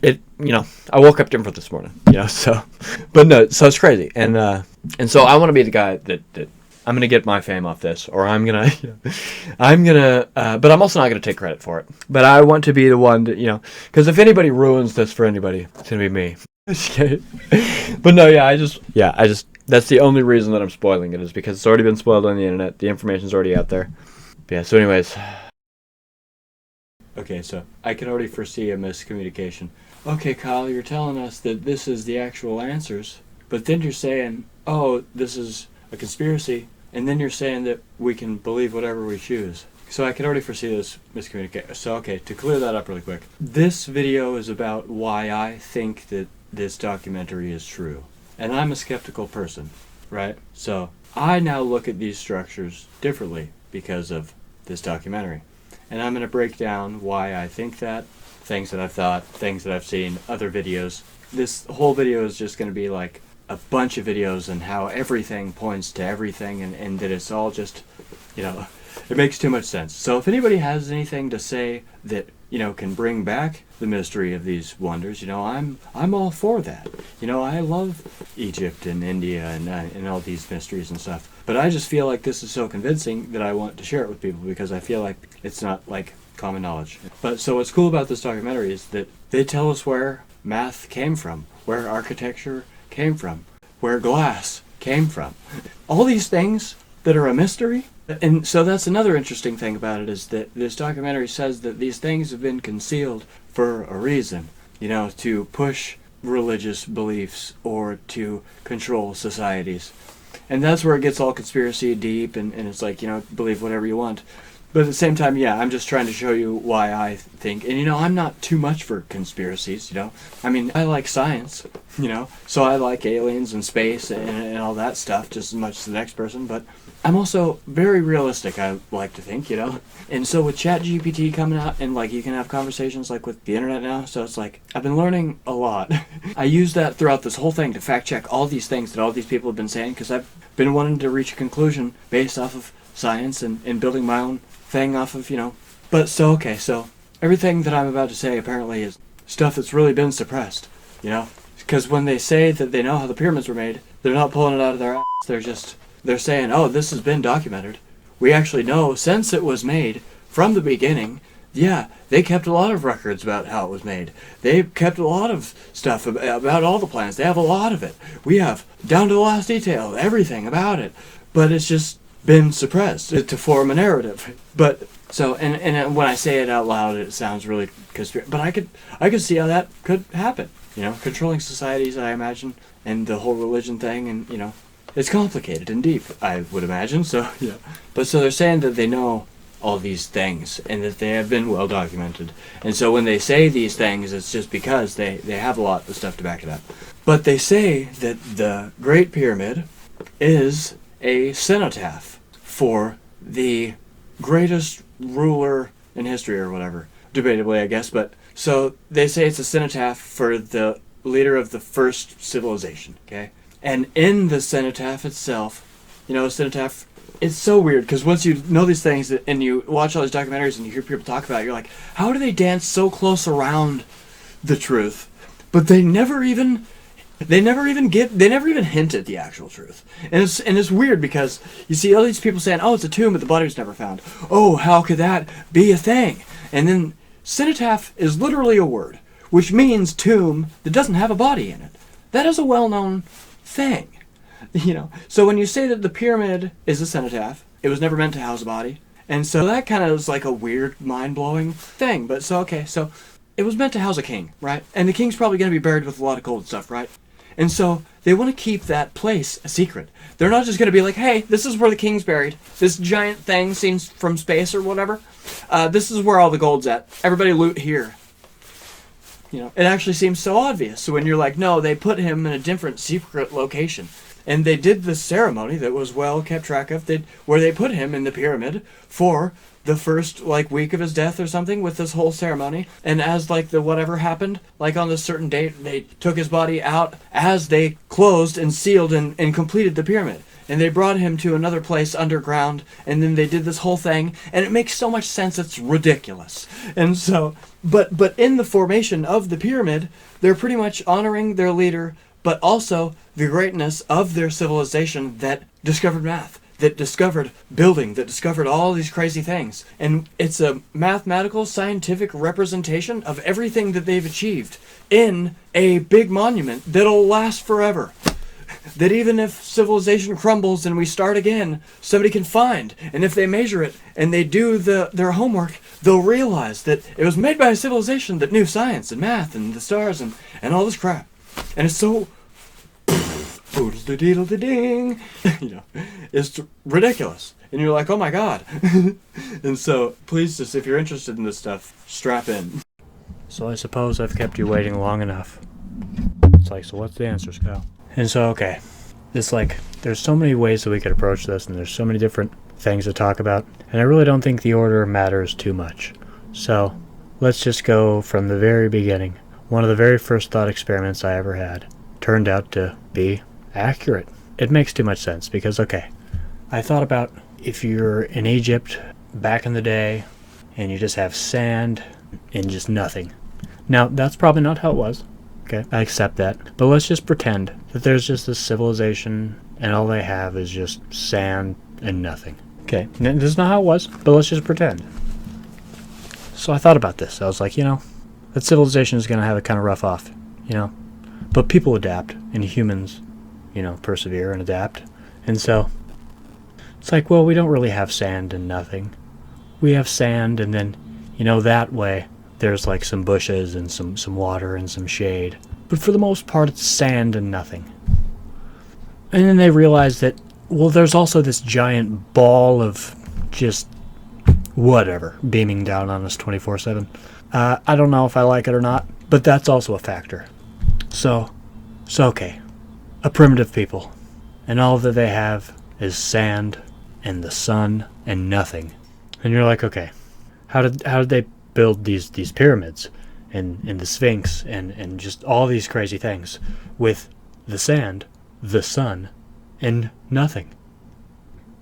you know, I woke up different this morning, you know, so, but no, so it's crazy. And so I want to be the guy that I'm going to get my fame off this, or but I'm also not going to take credit for it. But I want to be the one that, you know, because if anybody ruins this for anybody, it's going to be me. But no, I just, that's the only reason that I'm spoiling it, is because it's already been spoiled on the internet. The information's already out there. But yeah, so anyways. Okay, so I can already foresee a miscommunication. Okay, Kyle, you're telling us that this is the actual answers, but then you're saying, oh, this is a conspiracy, and then you're saying that we can believe whatever we choose. So I can already foresee this miscommunication. So okay, to clear that up really quick, this video is about why I think that this documentary is true. And I'm a skeptical person, right? So I now look at these structures differently because of this documentary. And I'm going to break down why I think that, things that I've thought, things that I've seen, other videos. This whole video is just going to be like a bunch of videos and how everything points to everything, and that it's all just, you know, it makes too much sense. So if anybody has anything to say that, you know, can bring back the mystery of these wonders, you know, I'm all for that. You know, I love Egypt and India and all these mysteries and stuff. But I just feel like this is so convincing that I want to share it with people, because I feel like it's not like common knowledge. But so what's cool about this documentary is that they tell us where math came from, where architecture came from, where glass came from. All these things that are a mystery. And so that's another interesting thing about it, is that this documentary says that these things have been concealed for a reason. to push religious beliefs or to control societies. And that's where it gets all conspiracy deep, and it's like, believe whatever you want. But at the same time, yeah, I'm just trying to show you why I think. And, I'm not too much for conspiracies, I mean, I like science, so I like aliens and space and all that stuff just as much as the next person. But I'm also very realistic, I like to think, And so with ChatGPT coming out, and, like, you can have conversations, like, with the internet now. So it's like, I've been learning a lot. I use that throughout this whole thing to fact check all these things that all these people have been saying, because I've been wanting to reach a conclusion based off of science and building my own thing off of, But so everything that I'm about to say apparently is stuff that's really been suppressed, Because when they say that they know how the pyramids were made, they're not pulling it out of their ass. They're saying, oh, this has been documented. We actually know since it was made from the beginning. Yeah, they kept a lot of records about how it was made. They kept a lot of stuff about all the plans. They have a lot of it. We have, down to the last detail, everything about it. But it's just been suppressed to form a narrative. But so, and when I say it out loud, it sounds really but I could see how that could happen. Controlling societies, I imagine, and the whole religion thing, and it's complicated and deep, I would imagine. So yeah. But so they're saying that they know all these things and that they have been well documented. And so when they say these things, it's just because they have a lot of stuff to back it up. But they say that the Great Pyramid is a cenotaph for the greatest ruler in history or whatever. Debatably, I guess. But so they say it's a cenotaph for the leader of the first civilization, okay? And in the cenotaph itself, cenotaph, it's so weird because once you know these things and you watch all these documentaries and you hear people talk about it, you're like, how do they dance so close around the truth? But they never even hint at the actual truth. And it's weird because you see all these people saying, oh, it's a tomb, but the body was never found. Oh, how could that be a thing? And then cenotaph is literally a word, which means tomb that doesn't have a body in it. That is a well-known thing. So when you say that the pyramid is a cenotaph, it was never meant to house a body. And so that kind of is like a weird, mind-blowing thing. But so it was meant to house a king, right? And the king's probably going to be buried with a lot of gold stuff, right? And so they want to keep that place a secret. They're not just going to be like, hey, this is where the king's buried. This giant thing seen from space or whatever. This is where all the gold's at. Everybody loot here. It actually seems so obvious. So when you're like, no, they put him in a different secret location. And they did this ceremony that was well kept track of, where they put him in the pyramid for the first week of his death or something, with this whole ceremony. And as the whatever happened, on this certain date, they took his body out as they closed and sealed and completed the pyramid. And they brought him to another place underground, and then they did this whole thing, and it makes so much sense it's ridiculous. And so, but in the formation of the pyramid, they're pretty much honoring their leader, but also the greatness of their civilization that discovered math, that discovered building, that discovered all these crazy things. And it's a mathematical, scientific representation of everything that they've achieved in a big monument that'll last forever. That even if civilization crumbles and we start again, somebody can find. And if they measure it and they do their homework, they'll realize that it was made by a civilization that knew science and math and the stars and all this crap. And it's so ding, it's ridiculous. And you're like, oh my god. And so please, just if you're interested in this stuff, strap in. So I suppose I've kept you waiting long enough. It's like, so what's the answer, Scal? And so, okay, it's like, there's so many ways that we could approach this, and there's so many different things to talk about, and I really don't think the order matters too much. So, let's just go from the very beginning. One of the very first thought experiments I ever had turned out to be accurate. It makes too much sense, because, okay, I thought about if you're in Egypt back in the day, and you just have sand and just nothing. Now, that's probably not how it was. Okay, I accept that. But let's just pretend that there's just this civilization and all they have is just sand and nothing. Okay, this is not how it was, but let's just pretend. So I thought about this. I was like, that civilization is going to have it kind of rough off, But people adapt, and humans, persevere and adapt. And so it's like, well, we don't really have sand and nothing. We have sand, and then, that way there's like some bushes and some water and some shade. But for the most part, it's sand and nothing. And then they realize that, well, there's also this giant ball of just whatever beaming down on us 24/7. I don't know if I like it or not, but that's also a factor. So okay, a primitive people, and all that they have is sand and the sun and nothing. And you're like, okay, how did they build these pyramids and the Sphinx and just all these crazy things with the sand, the sun, and nothing?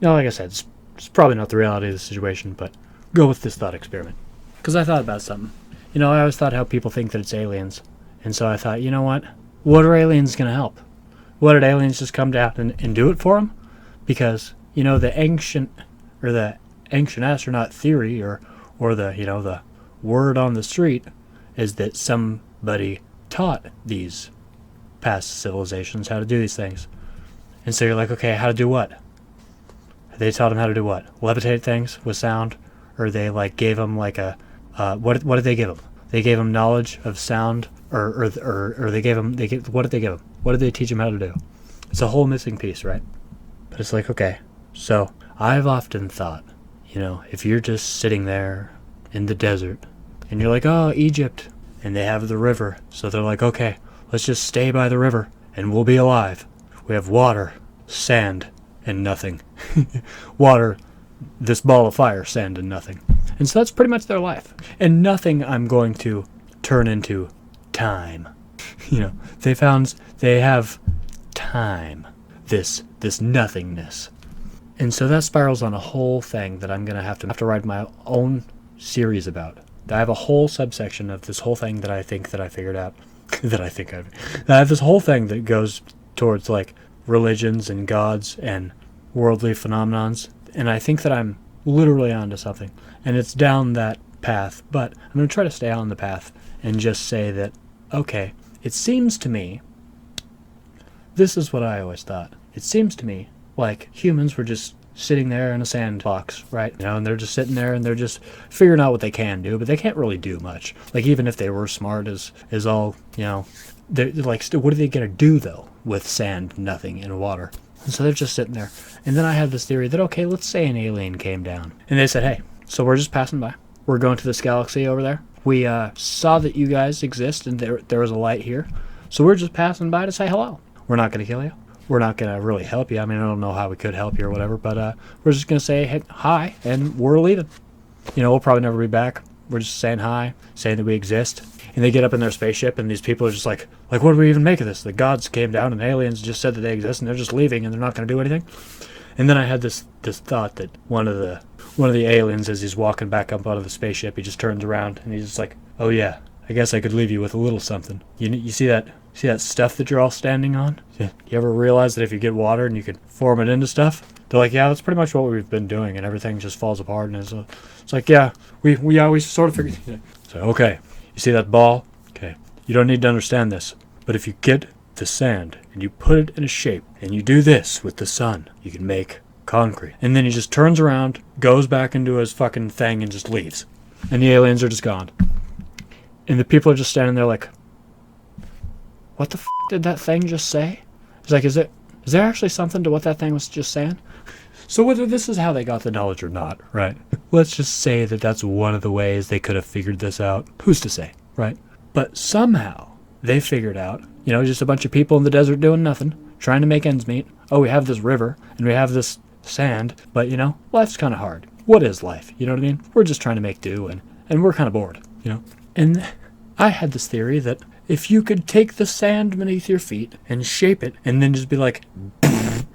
Now, like I said, it's probably not the reality of the situation, but go with this thought experiment. Because I thought about something. You know, I always thought how people think that it's aliens. And so I thought, you know what? What are aliens going to help? What did aliens just come down and do it for them? Because, you know, the ancient astronaut theory or the, you know, the word on the street is that somebody taught these past civilizations how to do these things. And so you're like, okay, how to do what? They taught them how to do what? Levitate things with sound? Or they like gave them like a, what did they give them? They gave them knowledge of sound, or they gave them, what did they give them? What did they teach them how to do? It's a whole missing piece, right? But it's like, okay, so I've often thought, you know, if you're just sitting there in the desert and you're like, oh, Egypt, and they have the river, so they're like, okay, let's just stay by the river and we'll be alive. We have water, sand, and nothing. Water, this ball of fire, sand, and nothing. And so that's pretty much their life. And nothing I'm going to turn into time. You know, they have time. This nothingness. And so that spirals on a whole thing that I'm going to have to write my own series about. I have a whole subsection of this whole thing that I think that I figured out. I have this whole thing that goes towards like religions and gods and worldly phenomenons. And I think that I'm literally onto something. And it's down that path. But I'm going to try to stay on the path and just say that, okay, it seems to me, this is what I always thought. It seems to me like humans were just sitting there in a sandbox, right? You know, and they're just sitting there and they're just figuring out what they can do, but they can't really do much. Like, even if they were smart as all, you know, they're like, what are they going to do, though, with sand, nothing, and water? And so they're just sitting there. And then I had this theory that, okay, let's say an alien came down. And they said, hey, so we're just passing by. We're going to this galaxy over there. We saw that you guys exist and there was a light here. So we're just passing by to say hello. We're not going to kill you. We're not going to really help you. I mean, I don't know how we could help you or whatever, but we're just going to say hey, hi, and we're leaving. You know, we'll probably never be back. We're just saying hi, saying that we exist. And they get up in their spaceship, and these people are just like, what do we even make of this? The gods came down, and aliens just said that they exist, and they're just leaving, and they're not going to do anything. And then I had this thought that one of the aliens, as he's walking back up out of the spaceship, he just turns around, and he's just like, oh yeah, I guess I could leave you with a little something. You see that? See that stuff that you're all standing on? Yeah. You ever realize that if you get water and you can form it into stuff? They're like, yeah, that's pretty much what we've been doing, and everything just falls apart. And it's like, yeah, we always sort of figured. So, okay, you see that ball? Okay, you don't need to understand this, but if you get the sand and you put it in a shape, and you do this with the sun, you can make concrete. And then he just turns around, goes back into his fucking thing, and just leaves. And the aliens are just gone. And the people are just standing there like, what the f*** did that thing just say? It's like, is there actually something to what that thing was just saying? So whether this is how they got the knowledge or not, right? Let's just say that that's one of the ways they could have figured this out. Who's to say, right? But somehow they figured out, you know, just a bunch of people in the desert doing nothing, trying to make ends meet. Oh, we have this river and we have this sand, but, you know, life's kind of hard. What is life? You know what I mean? We're just trying to make do, and we're kind of bored, you know? And I had this theory that if you could take the sand beneath your feet and shape it and then just be like,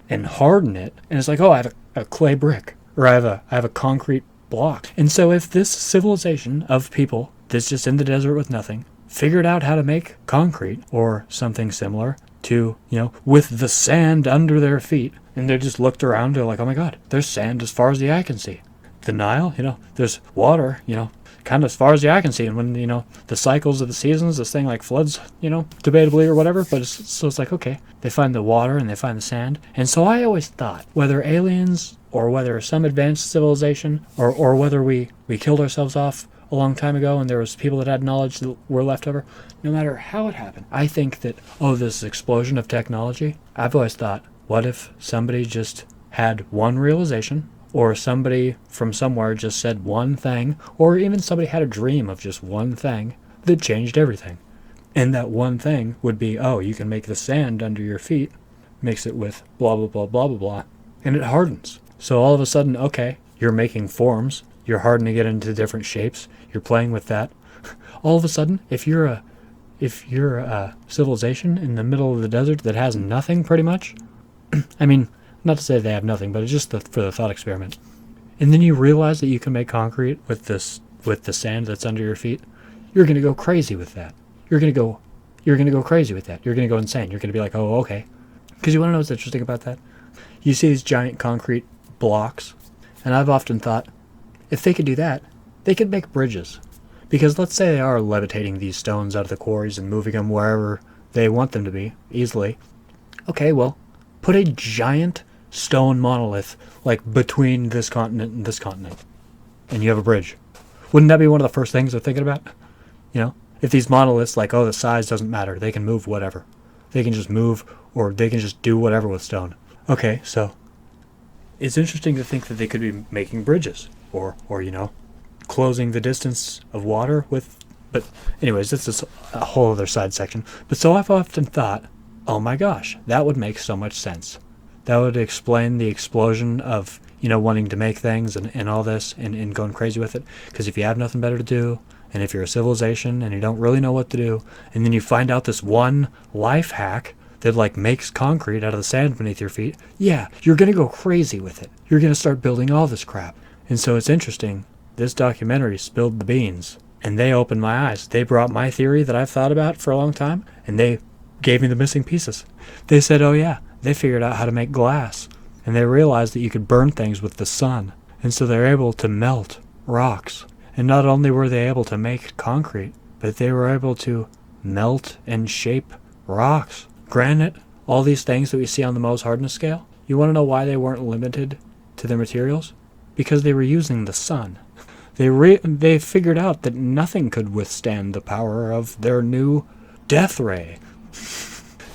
and harden it, and it's like, oh, I have a clay brick, or I have a concrete block. And so if this civilization of people that's just in the desert with nothing figured out how to make concrete or something similar to, you know, with the sand under their feet, and they just looked around, they're like, oh my God, there's sand as far as the eye can see. The Nile, you know, there's water, you know, kind of as far as the eye can see. And when, you know, the cycles of the seasons, this thing like floods, you know, debatably or whatever, but it's like, okay, they find the water and they find the sand. And so I always thought, whether aliens or whether some advanced civilization or whether we killed ourselves off a long time ago and there was people that had knowledge that were left over, no matter how it happened. I think that, this explosion of technology, I've always thought, what if somebody just had one realization, or somebody from somewhere just said one thing, or even somebody had a dream of just one thing that changed everything. And that one thing would be, you can make the sand under your feet, mix it with blah, blah, blah, blah, blah, blah, and it hardens. So all of a sudden, okay, you're making forms, you're hardening it into different shapes, you're playing with that. All of a sudden, if you're a civilization in the middle of the desert that has nothing pretty much, I mean, not to say they have nothing, but it's just for the thought experiment. And then you realize that you can make concrete with the sand that's under your feet, you're going to go crazy with that. You're going to go crazy with that. You're going to go insane. You're going to be like, oh, okay. Because you want to know what's interesting about that? You see these giant concrete blocks, and I've often thought, if they could do that, they could make bridges. Because let's say they are levitating these stones out of the quarries and moving them wherever they want them to be, easily. Okay, well, put a giant stone monolith, like, between this continent and this continent, and you have a bridge. Wouldn't that be one of the first things they're thinking about? If these monoliths, like, the size doesn't matter, they can move whatever. They can just move, or they can just do whatever with stone. Okay, so it's interesting to think that they could be making bridges, or closing the distance of water with. But anyways, this is a whole other side section. But so I've often thought, oh my gosh, that would make so much sense. That would explain the explosion of wanting to make things and all this and going crazy with it. Because if you have nothing better to do, and if you're a civilization and you don't really know what to do, and then you find out this one life hack that makes concrete out of the sand beneath your feet, yeah, you're going to go crazy with it. You're going to start building all this crap. And so it's interesting. This documentary spilled the beans, and they opened my eyes. They brought my theory that I've thought about for a long time, and they gave me the missing pieces. They said, oh yeah, they figured out how to make glass, and they realized that you could burn things with the sun. And so they're able to melt rocks. And not only were they able to make concrete, but they were able to melt and shape rocks. Granite, all these things that we see on the Mohs hardness scale. You want to know why they weren't limited to their materials? Because they were using the sun. They figured out that nothing could withstand the power of their new death ray.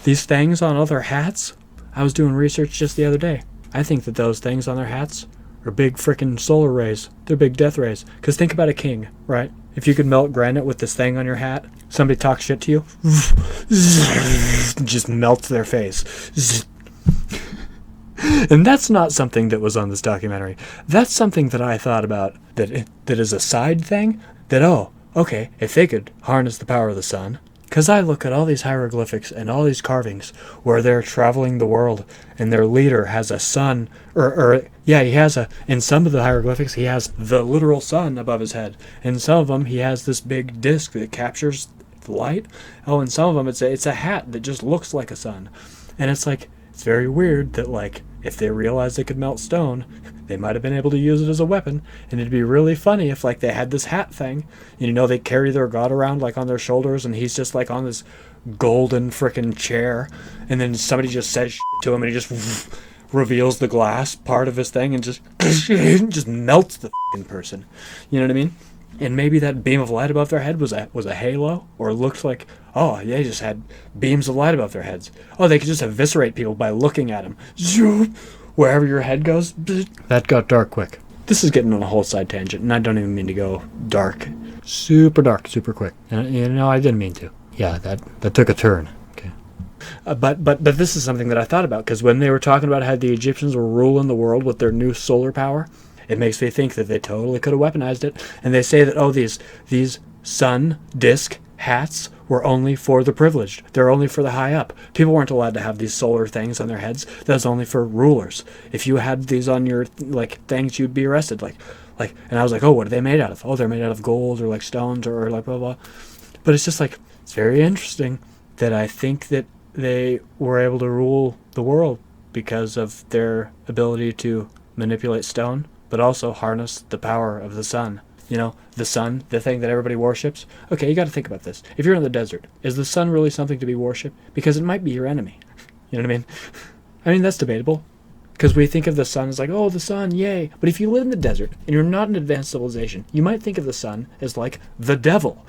These things on all their hats, I was doing research just the other day. I think that those things on their hats are big frickin' solar rays. They're big death rays. Because think about a king, right? If you could melt granite with this thing on your hat, somebody talks shit to you, just melts their face. And that's not something that was on this documentary. That's something that I thought about that is a side thing. That, okay, if they could harness the power of the sun. Because I look at all these hieroglyphics and all these carvings where they're traveling the world and their leader has a sun, he has in some of the hieroglyphics, he has the literal sun above his head. In some of them, he has this big disc that captures the light. Oh, in some of them, it's a hat that just looks like a sun. And it's very weird that, if they realized they could melt stone, they might have been able to use it as a weapon. And it'd be really funny if, they had this hat thing. They carry their god around, on their shoulders, and he's just, on this golden frickin' chair. And then somebody just says shit to him, and he just reveals the glass part of his thing and just melts the frickin' person. You know what I mean? And maybe that beam of light above their head was a halo, or looked like, they just had beams of light above their heads. They could just eviscerate people by looking at them. Wherever your head goes. That got dark quick. This is getting on a whole side tangent, and I don't even mean to go dark, super quick. And, I didn't mean to. Yeah, that took a turn. Okay. But this is something that I thought about, because when they were talking about how the Egyptians were ruling the world with their new solar power, it makes me think that they totally could have weaponized it. And they say that, these sun disk hats were only for the privileged. They're only for the high up. People weren't allowed to have these solar things on their heads. That was only for rulers. If you had these on your, things, you'd be arrested. And I was like, what are they made out of? They're made out of gold or, stones or, blah, blah. But it's just, it's very interesting that I think that they were able to rule the world because of their ability to manipulate stone, but also harness the power of the sun. The sun, the thing that everybody worships. Okay, you got to think about this. If you're in the desert, is the sun really something to be worshipped? Because it might be your enemy. You know what I mean? That's debatable. Because we think of the sun as like, oh, the sun, yay. But if you live in the desert and you're not an advanced civilization, you might think of the sun as like the devil.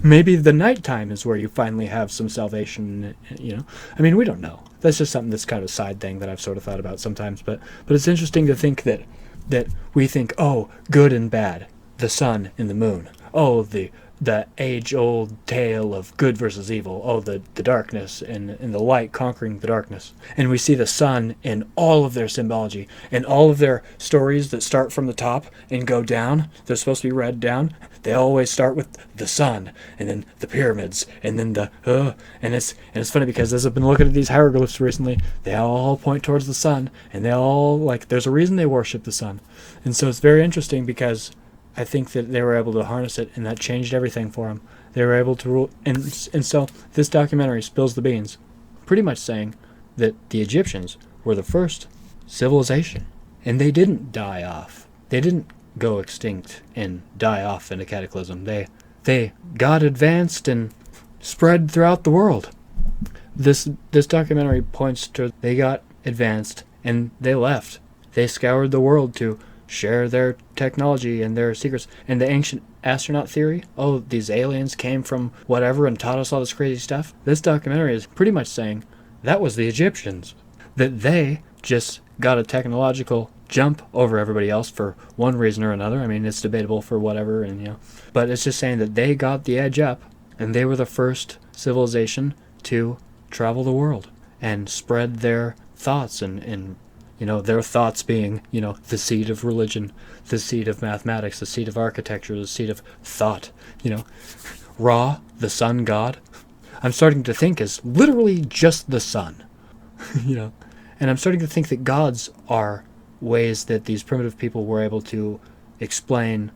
Maybe the nighttime is where you finally have some salvation, you know. I mean, we don't know. That's just something that's kind of a side thing that I've sort of thought about sometimes. But it's interesting to think that we think, oh, good and bad, the sun and the moon. Oh, the age-old tale of good versus evil. Oh, the darkness and the light conquering the darkness. And we see the sun in all of their symbology, and all of their stories that start from the top and go down. They're supposed to be read down. They always start with the sun, and then the pyramids, and then and it's funny because as I've been looking at these hieroglyphs recently, they all point towards the sun, and they all, like, there's a reason they worship the sun. And so it's very interesting because I think that they were able to harness it, and that changed everything for them. They were able to rule, and so this documentary spills the beans, pretty much saying that the Egyptians were the first civilization, and they didn't die off. They didn't go extinct and die off in a cataclysm. They got advanced and spread throughout the world. This documentary points to they got advanced and they left. They scoured the world to share their technology and their secrets. And the ancient astronaut theory, oh, these aliens came from whatever and taught us all this crazy stuff. This documentary is pretty much saying that was the Egyptians. That they just got a technological jump over everybody else for one reason or another. I mean, it's debatable for whatever, and you know, but it's just saying that they got the edge up, and they were the first civilization to travel the world and spread their thoughts and you know, their thoughts being, you know, the seed of religion, the seed of mathematics, the seed of architecture, the seed of thought, you know. Ra, the sun god, I'm starting to think is literally just the sun, you know. And I'm starting to think that gods are ways that these primitive people were able to explain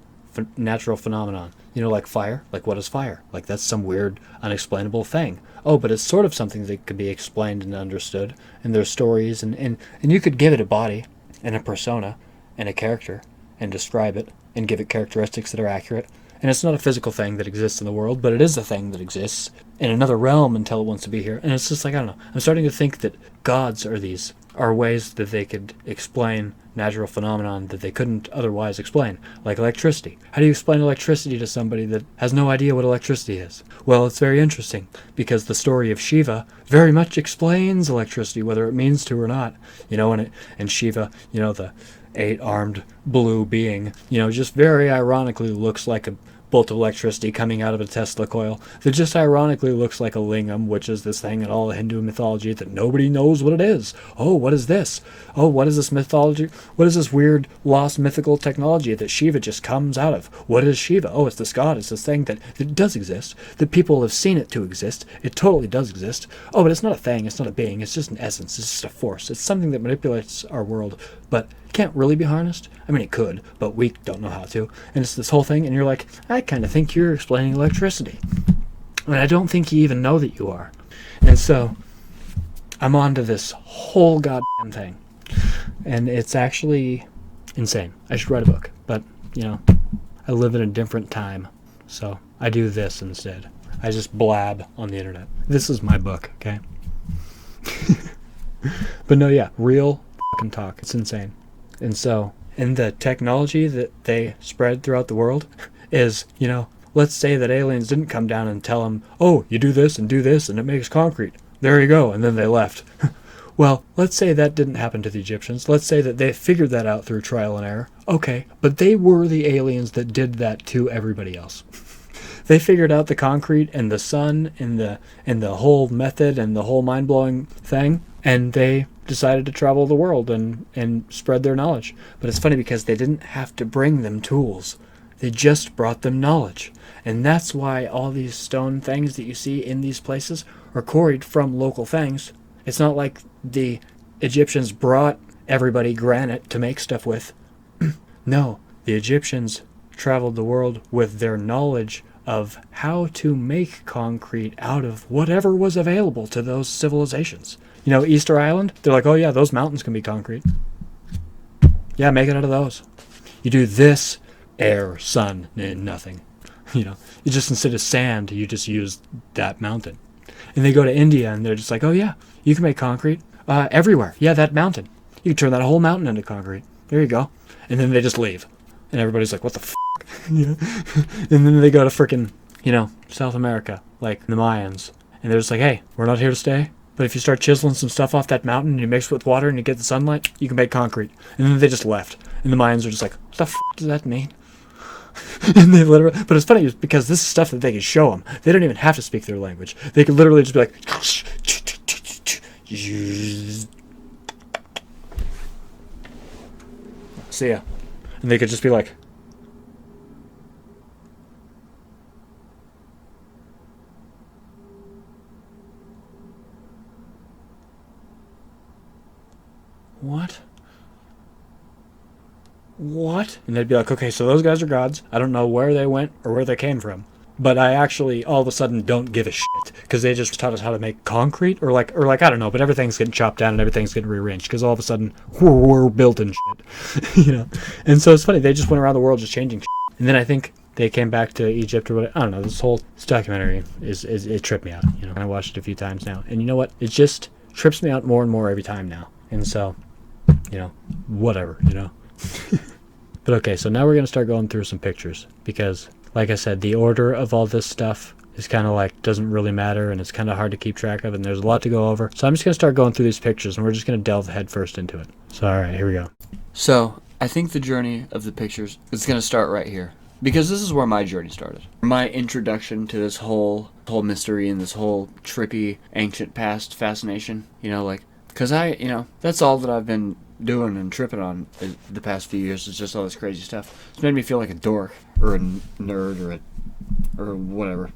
natural phenomenon. You know, like fire. Like, what is fire? Like, that's some weird, unexplainable thing. Oh, but it's sort of something that could be explained and understood. And there's stories, and you could give it a body, and a persona, and a character, and describe it, and give it characteristics that are accurate. And it's not a physical thing that exists in the world, but it is a thing that exists in another realm until it wants to be here. And it's just like, I don't know. I'm starting to think that gods are ways that they could explain natural phenomenon that they couldn't otherwise explain, like electricity. How do you explain electricity to somebody that has no idea what electricity is? Well, it's very interesting, because the story of Shiva very much explains electricity, whether it means to or not. You know, and Shiva, you know, the 8-armed blue being, you know, just very ironically looks like a bolt of electricity coming out of a Tesla coil that just ironically looks like a lingam, which is this thing in all Hindu mythology that nobody knows what it is. Oh, what is this? Oh, what is this mythology? What is this weird lost mythical technology that Shiva just comes out of? What is Shiva? Oh, it's this god. It's this thing that does exist, that people have seen it to exist. It totally does exist. Oh, but it's not a thing. It's not a being. It's just an essence. It's just a force. It's something that manipulates our world, but can't really be harnessed. I mean, it could, but we don't know how to. And it's this whole thing, and you're like, I kind of think you're explaining electricity. And I don't think you even know that you are. And so, I'm on to this whole goddamn thing. And it's actually insane. I should write a book. But, you know, I live in a different time. So, I do this instead. I just blab on the internet. This is my book, okay? But no, yeah, real fucking talk. It's insane. And so, and the technology that they spread throughout the world is, you know, let's say that aliens didn't come down and tell them, oh, you do this, and it makes concrete. There you go, and then they left. Well, let's say that didn't happen to the Egyptians. Let's say that they figured that out through trial and error. Okay, but they were the aliens that did that to everybody else. They figured out the concrete and the sun and the whole method and the whole mind-blowing thing, and they decided to travel the world and spread their knowledge. But it's funny because they didn't have to bring them tools. They just brought them knowledge. And that's why all these stone things that you see in these places are quarried from local things. It's not like the Egyptians brought everybody granite to make stuff with. No, the Egyptians traveled the world with their knowledge of how to make concrete out of whatever was available to those civilizations. You know, Easter Island, they're like, oh yeah, those mountains can be concrete. Yeah, make it out of those. You do this, air, sun, and nothing. You know, you just, instead of sand, you just use that mountain. And they go to India and they're just like, oh yeah, you can make concrete everywhere. Yeah, that mountain. You can turn that whole mountain into concrete. There you go. And then they just leave. And everybody's like, what the f***? Yeah. And then they go to frickin', South America, like the Mayans. And they're just like, hey, we're not here to stay. But if you start chiseling some stuff off that mountain and you mix it with water and you get the sunlight, you can make concrete. And then they just left. And the Mayans are just like, what the f*** does that mean? And they literally, but it's funny because this is stuff that they can show them. They don't even have to speak their language. They could literally just be like, see ya. And they could just be like, what? What? And they'd be like, okay, so those guys are gods. I don't know where they went or where they came from. But I actually, all of a sudden, don't give a shit. Because they just taught us how to make concrete. Or like, I don't know, but everything's getting chopped down and everything's getting rearranged. Because all of a sudden, we're built in shit. And so it's funny, they just went around the world just changing shit. And then I think they came back to Egypt or whatever. I don't know, this documentary, it tripped me out. I watched it a few times now. And you know what? It just trips me out more and more every time now. And so, whatever, But okay, so now we're going to start going through some pictures because, like I said, the order of all this stuff is kind of like doesn't really matter and it's kind of hard to keep track of and there's a lot to go over. So I'm just going to start going through these pictures and we're just going to delve headfirst into it. So alright, here we go. So I think the journey of the pictures is going to start right here because this is where my journey started. My introduction to this whole mystery and this whole trippy ancient past fascination, because that's all that I've been doing and tripping on the past few years is just all this crazy stuff. It's made me feel like a dork or a nerd or whatever,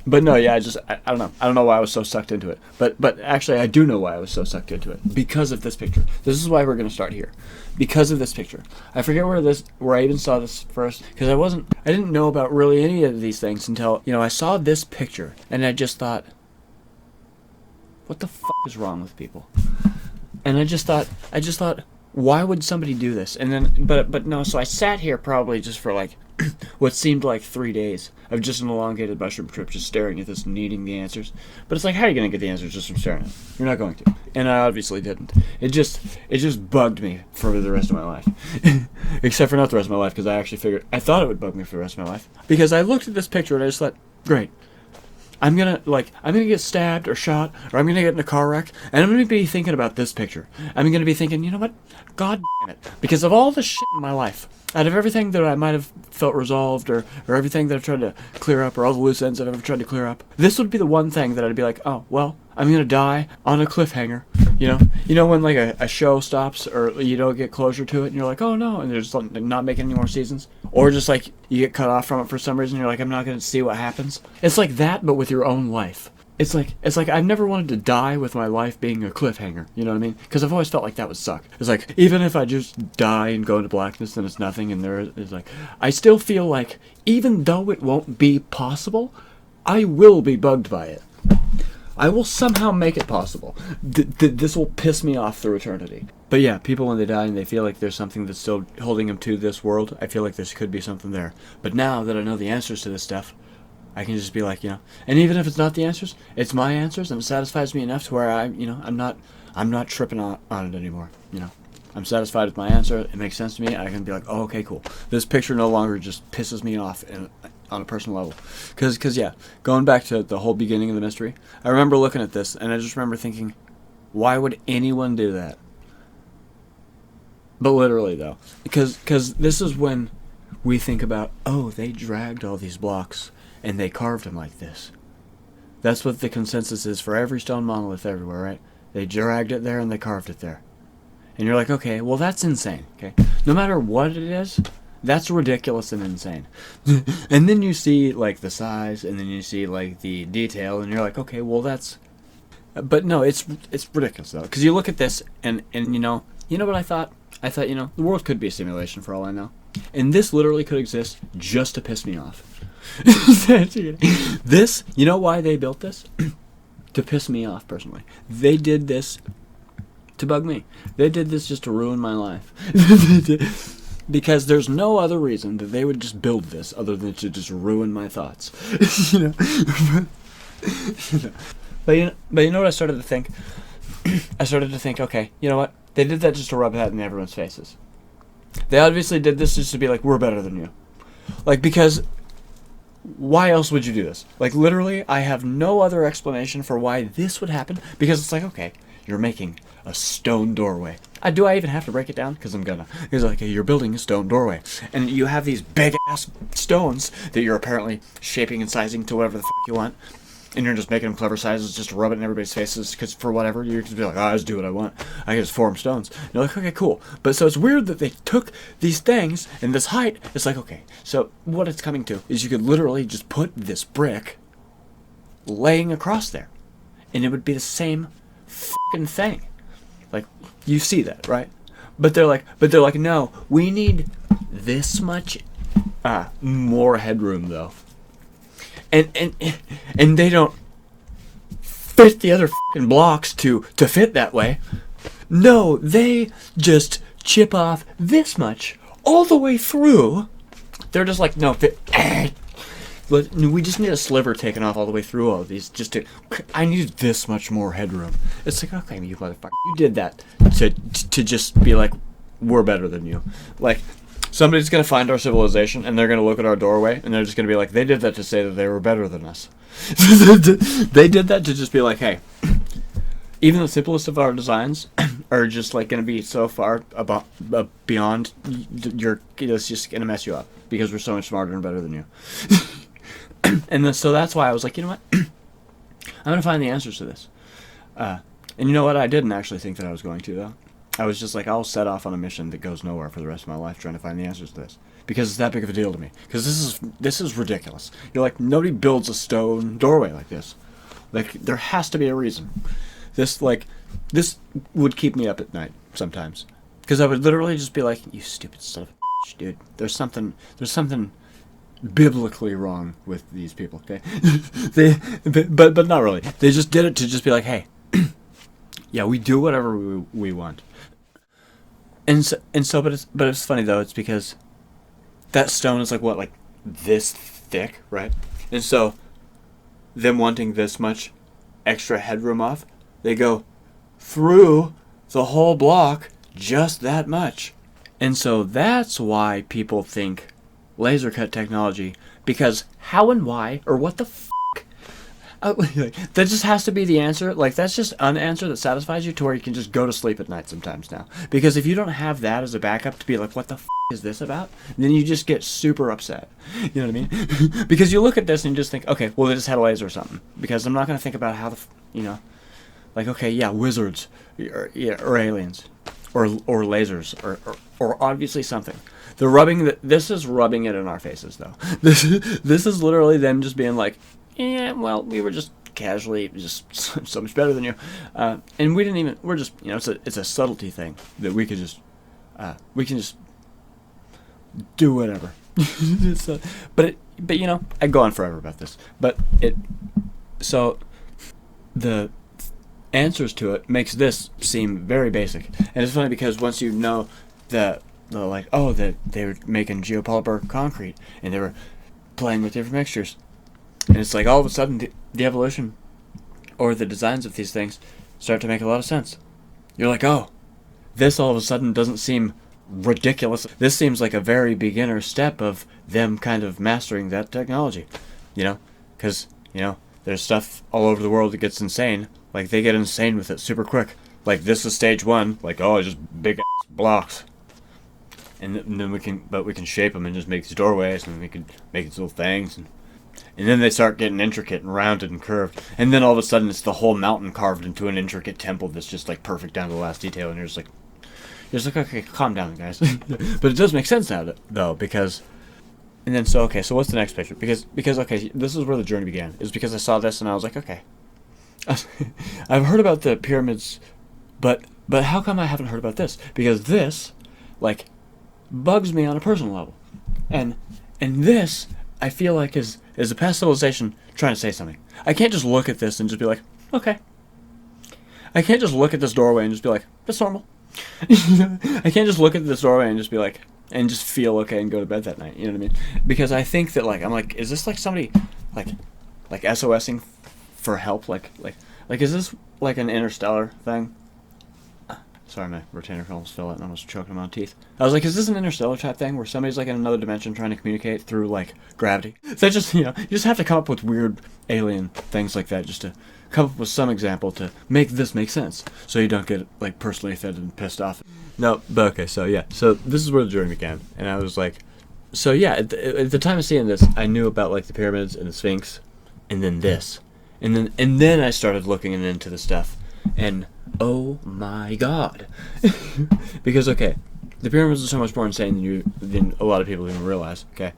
But no, yeah, I don't know. I don't know why I was so sucked into it. But actually, I do know why I was so sucked into it. Because of this picture. This is why we're going to start here. Because of this picture. I forget where I even saw this first. Because I didn't know about really any of these things until, I saw this picture. And I just thought, what the f*** is wrong with people? And I just thought, why would somebody do this? And then, but no, so I sat here probably just for like, what seemed like 3 days of just an elongated mushroom trip, just staring at this, needing the answers. But it's like, how are you going to get the answers just from staring at it? You're not going to. And I obviously didn't. It just bugged me for the rest of my life. Except for not the rest of my life, because I thought it would bug me for the rest of my life. Because I looked at this picture and I just thought, great. I'm gonna get stabbed or shot, or I'm gonna get in a car wreck, and I'm gonna be thinking about this picture. I'm gonna be thinking, you know what? God damn it. Because of all the shit in my life, out of everything that I might have felt resolved, or everything that I've tried to clear up, or all the loose ends I've ever tried to clear up, this would be the one thing that I'd be like, oh, well, I'm gonna die on a cliffhanger. You know when like a show stops or you don't get closure to it and you're like, oh no, and they're just like, not making any more seasons, or just like you get cut off from it for some reason, you're like, I'm not going to see what happens. It's like that, but with your own life. It's like I've never wanted to die with my life being a cliffhanger. You know what I mean? Because I've always felt like that would suck. It's like, even if I just die and go into blackness and it's nothing, and there is like, I still feel like even though it won't be possible, I will be bugged by it. I will somehow make it possible. This will piss me off through eternity. But yeah, people when they die and they feel like there's something that's still holding them to this world, I feel like there could be something there. But now that I know the answers to this stuff, I can just be like, and even if it's not the answers, it's my answers, and it satisfies me enough to where I'm not tripping on it anymore. I'm satisfied with my answer. It makes sense to me. I can be like, oh, okay, cool. This picture no longer just pisses me off on a personal level. Because yeah, going back to the whole beginning of the mystery, I remember looking at this, and I just remember thinking, why would anyone do that? But literally, though. Because this is when we think about, oh, they dragged all these blocks, and they carved them like this. That's what the consensus is for every stone monolith everywhere, right? They dragged it there, and they carved it there. And you're like, okay, well, that's insane, okay? No matter what it is, that's ridiculous and insane. And then you see, like, the size, and then you see, like, the detail, and you're like, okay, well, that's... But no, it's ridiculous, though. Because you look at this, and you know what I thought? I thought, the world could be a simulation for all I know. And this literally could exist just to piss me off. This, you know why they built this? To piss me off, personally. They did this to bug me. They did this just to ruin my life. Because there's no other reason that they would just build this other than to just ruin my thoughts. But you know what I started to think? I started to think, okay, you know what? They did that just to rub that in everyone's faces. They obviously did this just to be like, we're better than you. Like, because why else would you do this? Like, literally, I have no other explanation for why this would happen. Because it's like, okay, you're making a stone doorway. Do I even have to break it down? Because I'm gonna. It's like, you're building a stone doorway. And you have these big-ass stones that you're apparently shaping and sizing to whatever the fuck you want. And you're just making them clever sizes just to rub it in everybody's faces because for whatever, you're just be like, I just do what I want. I can just form stones. And you're like, okay, cool. But so it's weird that they took these things and this height. It's like, okay, so what it's coming to is you could literally just put this brick laying across there. And it would be the same fucking thing. Like, you see that, right? But they're like, no, we need this much more headroom though. And they don't fit the other fucking blocks to fit that way. No, they just chip off this much all the way through. They're just like, no, we just need a sliver taken off all the way through all of these just to. I need this much more headroom. It's like, okay, you motherfucker, you did that to just be like, we're better than you. Like, somebody's going to find our civilization, and they're going to look at our doorway, and they're just going to be like, they did that to say that they were better than us. They did that to just be like, hey, even the simplest of our designs are just like going to be so far beyond it's just going to mess you up because we're so much smarter and better than you. And so that's why I was like, you know what? I'm going to find the answers to this. And you know what? I didn't actually think that I was going to, though. I was just like, I'll set off on a mission that goes nowhere for the rest of my life trying to find the answers to this. Because it's that big of a deal to me. Because this is ridiculous. You're like, nobody builds a stone doorway like this. Like, there has to be a reason. This would keep me up at night sometimes. Because I would literally just be like, you stupid son of a bitch, dude. There's something biblically wrong with these people, okay? but not really. They just did it to just be like, hey, yeah, we do whatever we want. But it's funny though. It's because that stone is like what, like this thick, right? And so them wanting this much extra headroom off, they go through the whole block just that much. And so that's why people think laser cut technology, because how and why or what the that just has to be the answer. Like, that's just an answer that satisfies you to where you can just go to sleep at night sometimes now. Because if you don't have that as a backup to be like, what the is this about? Then you just get super upset. You know what I mean? Because you look at this and you just think, okay, well, they just had a laser or something. Because I'm not going to think about how like, okay, yeah, wizards or aliens or lasers or obviously something. This is rubbing it in our faces, though. This is literally them just being like, yeah, well, we were just casually just so much better than you, and we didn't even. We're just, it's a subtlety thing that we can just do whatever. But I go on forever about this. But so the answers to it makes this seem very basic, and it's funny because once you know that they were making geopolymer concrete and they were playing with different mixtures. And it's like all of a sudden the evolution or the designs of these things start to make a lot of sense. You're like, oh, this all of a sudden doesn't seem ridiculous. This seems like a very beginner step of them kind of mastering that technology. Because, there's stuff all over the world that gets insane. Like, they get insane with it super quick. Like, this is stage 1. Like, oh, just big ass blocks. And then we can shape them and just make these doorways, and we can make these little things. And then they start getting intricate and rounded and curved. And then all of a sudden it's the whole mountain carved into an intricate temple that's just like perfect down to the last detail. And you're just like, okay, calm down, guys. But it does make sense now, though, because... And then, so what's the next picture? Because okay, this is where the journey began. Is because I saw this and I was like, okay. I've heard about the pyramids, but how come I haven't heard about this? Because this, like, bugs me on a personal level. And this... I feel like is a past civilization trying to say something. I can't just look at this and just be like, okay. I can't just look at this doorway and just be like, that's normal. I can't just look at this doorway and just be like, and just feel okay and go to bed that night. You know what I mean? Because I think that, like, I'm like, is this like somebody like SOSing for help? Like is this like an interstellar thing? Sorry, my retainer almost fell out and I almost choked on my own teeth. I was like, is this an Interstellar type thing where somebody's like in another dimension trying to communicate through like gravity? So just, you just have to come up with weird alien things like that just to come up with some example to make this make sense, so you don't get like personally offended and pissed off. No, but okay, so yeah, so this is where the journey began, and I was like, so yeah, at the time of seeing this, I knew about like the pyramids and the Sphinx, and then this, and then I started looking into the stuff, and oh my god, because okay, the pyramids are so much more insane than a lot of people even realize. Okay,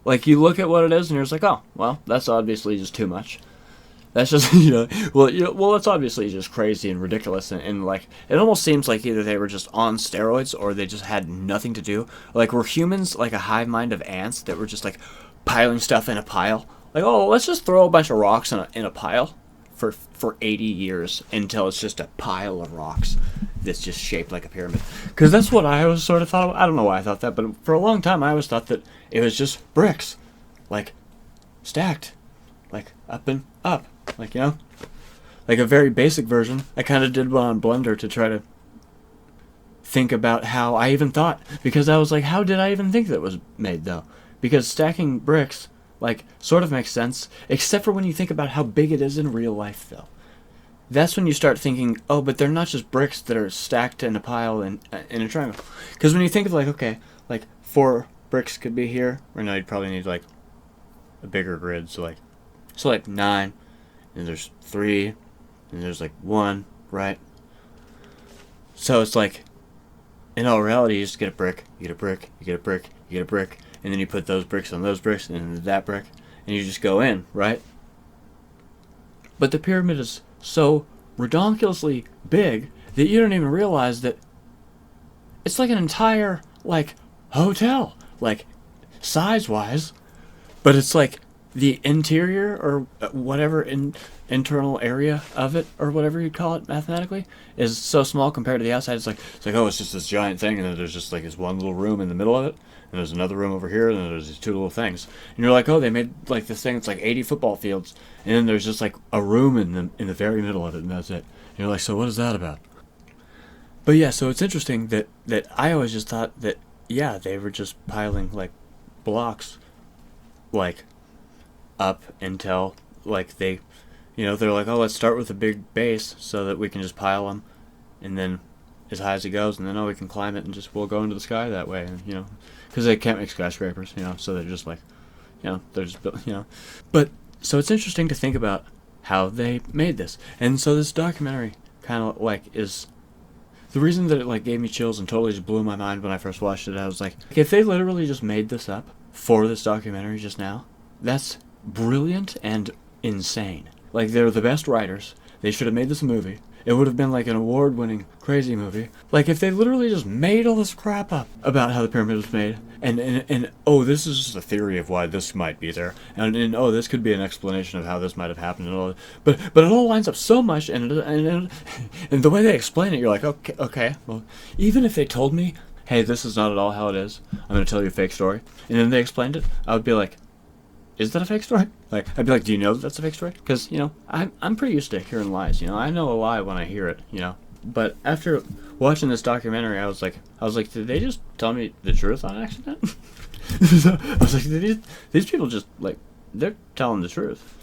like you look at what it is, and you're just like, oh, well, that's obviously just too much. That's just, well, that's obviously just crazy and ridiculous, and like, it almost seems like either they were just on steroids or they just had nothing to do. Like, were humans like a hive mind of ants that were just like piling stuff in a pile? Like, oh, let's just throw a bunch of rocks in a pile for 80 years until it's just a pile of rocks that's just shaped like a pyramid. Because that's what I always sort of thought. I don't know why I thought that, but for a long time I always thought that it was just bricks, like, stacked, like, up and up. Like, like a very basic version. I kind of did one on Blender to try to think about how I even thought. Because I was like, how did I even think that was made, though? Because stacking bricks, like, sort of makes sense. Except for when you think about how big it is in real life, though. That's when you start thinking, oh, but they're not just bricks that are stacked in a pile in a triangle. Because when you think of, like, okay, like, 4 bricks could be here. Or no, you'd probably need, like, a bigger grid. So, like 9. And there's 3, and there's like 1, right? So it's like, in all reality, you just get a brick, you get a brick, you get a brick, you get a brick, and then you put those bricks on those bricks, and then that brick, and you just go in, right? But the pyramid is so redonkulously big that you don't even realize that it's like an entire, like, hotel, like, size-wise, but it's like, the interior or whatever internal area of it or whatever you call it mathematically is so small compared to the outside. It's like oh, it's just this giant thing, and then there's just like this one little room in the middle of it, and there's another room over here, and then there's these 2 little things, and you're like, oh, they made like this thing that's like 80 football fields, and then there's just like a room in the very middle of it, and that's it. And you're like, so what is that about? But yeah, so it's interesting that I always just thought that yeah, they were just piling like blocks, like, up until like they, they're like, oh, let's start with a big base so that we can just pile them, and then as high as it goes, and then we can climb it and just we'll go into the sky that way, and because they can't make skyscrapers, so they're just like, they're just built, But so it's interesting to think about how they made this, and so this documentary kind of like is the reason that it like gave me chills and totally just blew my mind when I first watched it. I was like, if they literally just made this up for this documentary just now, that's brilliant and insane. Like, they're the best writers. They should have made this a movie. It would have been like an award-winning crazy movie. Like, if they literally just made all this crap up about how the pyramid was made, and oh, this is just a theory of why this might be there, and oh, this could be an explanation of how this might have happened, and all, but it all lines up so much, and the way they explain it, you're like, okay, well, even if they told me, hey, this is not at all how it is, I'm going to tell you a fake story, and then they explained it, I would be like, is that a fake story? Like, I'd be like, do you know that that's a fake story? Because, I'm pretty used to hearing lies, I know a lie when I hear it, But after watching this documentary, I was like, did they just tell me the truth on accident? So, I was like, these people just, like, they're telling the truth.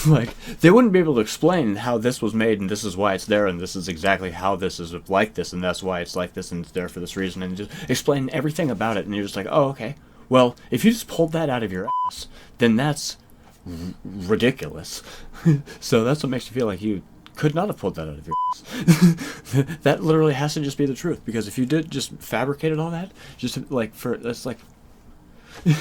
Like, they wouldn't be able to explain how this was made, and this is why it's there, and this is exactly how this is like this, and that's why it's like this, and it's there for this reason, and just explain everything about it, and you're just like, oh, okay. Well, if you just pulled that out of your ass, then that's ridiculous. So that's what makes you feel like you could not have pulled that out of your ass. That literally has to just be the truth, because if you did just fabricated all that, just like that's like,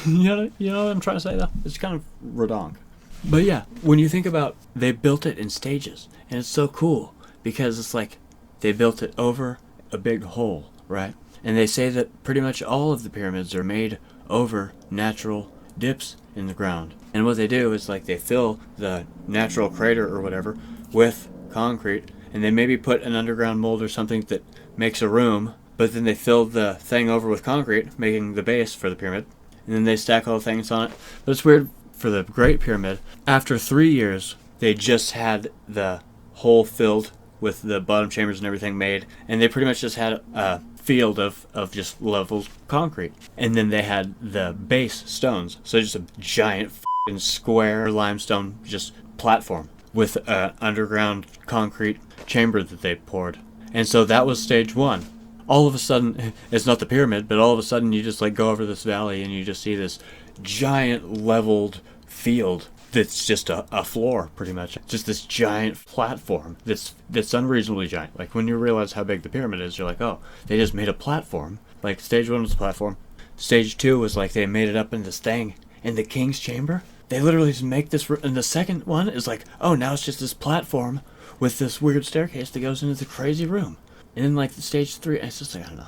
you know what I'm trying to say though? It's kind of redonk. But yeah, when you think about, they built it in stages, and it's so cool because it's like they built it over a big hole, right? And they say that pretty much all of the pyramids are made over natural dips in the ground. And what they do is like they fill the natural crater or whatever with concrete, and they maybe put an underground mold or something that makes a room, but then they fill the thing over with concrete, making the base for the pyramid, and then they stack all the things on it. But it's weird, for the Great Pyramid, after 3 years, they just had the hole filled with the bottom chambers and everything made, and they pretty much just had a field of just level concrete. And then they had the base stones, so just a giant f***ing square limestone just platform with an underground concrete chamber that they poured. And so that was stage one. All of a sudden, it's not the pyramid, but all of a sudden you just like go over this valley and you just see this giant leveled field that's just a floor, pretty much. Just this giant platform that's unreasonably giant. Like when you realize how big the pyramid is, you're like, oh, they just made a platform. Like stage one was a platform. Stage two was like they made it up in this thing in the king's chamber. They literally just make this, and the second one is like, oh, now it's just this platform with this weird staircase that goes into the crazy room. And then like the stage three, it's just like, I don't know.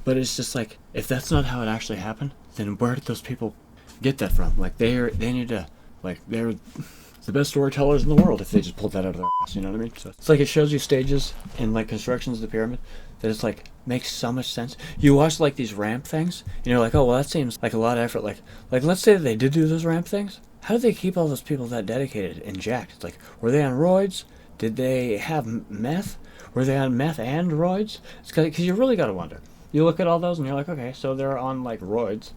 But it's just like, if that's not how it actually happened, then where did those people get that from? Like they need to, like they're the best storytellers in the world if they just pulled that out of their ass, you know what I mean? So it's like it shows you stages and like constructions of the pyramid that it's like makes so much sense. You watch like these ramp things and you're like, oh well, that seems like a lot of effort. Like let's say that they did do those ramp things. How did they keep all those people that dedicated and jacked? It's like, were they on roids? Did they have meth? Were they on meth and roids? It's because you really got to wonder. You look at all those and you're like, okay, so they're on like roids,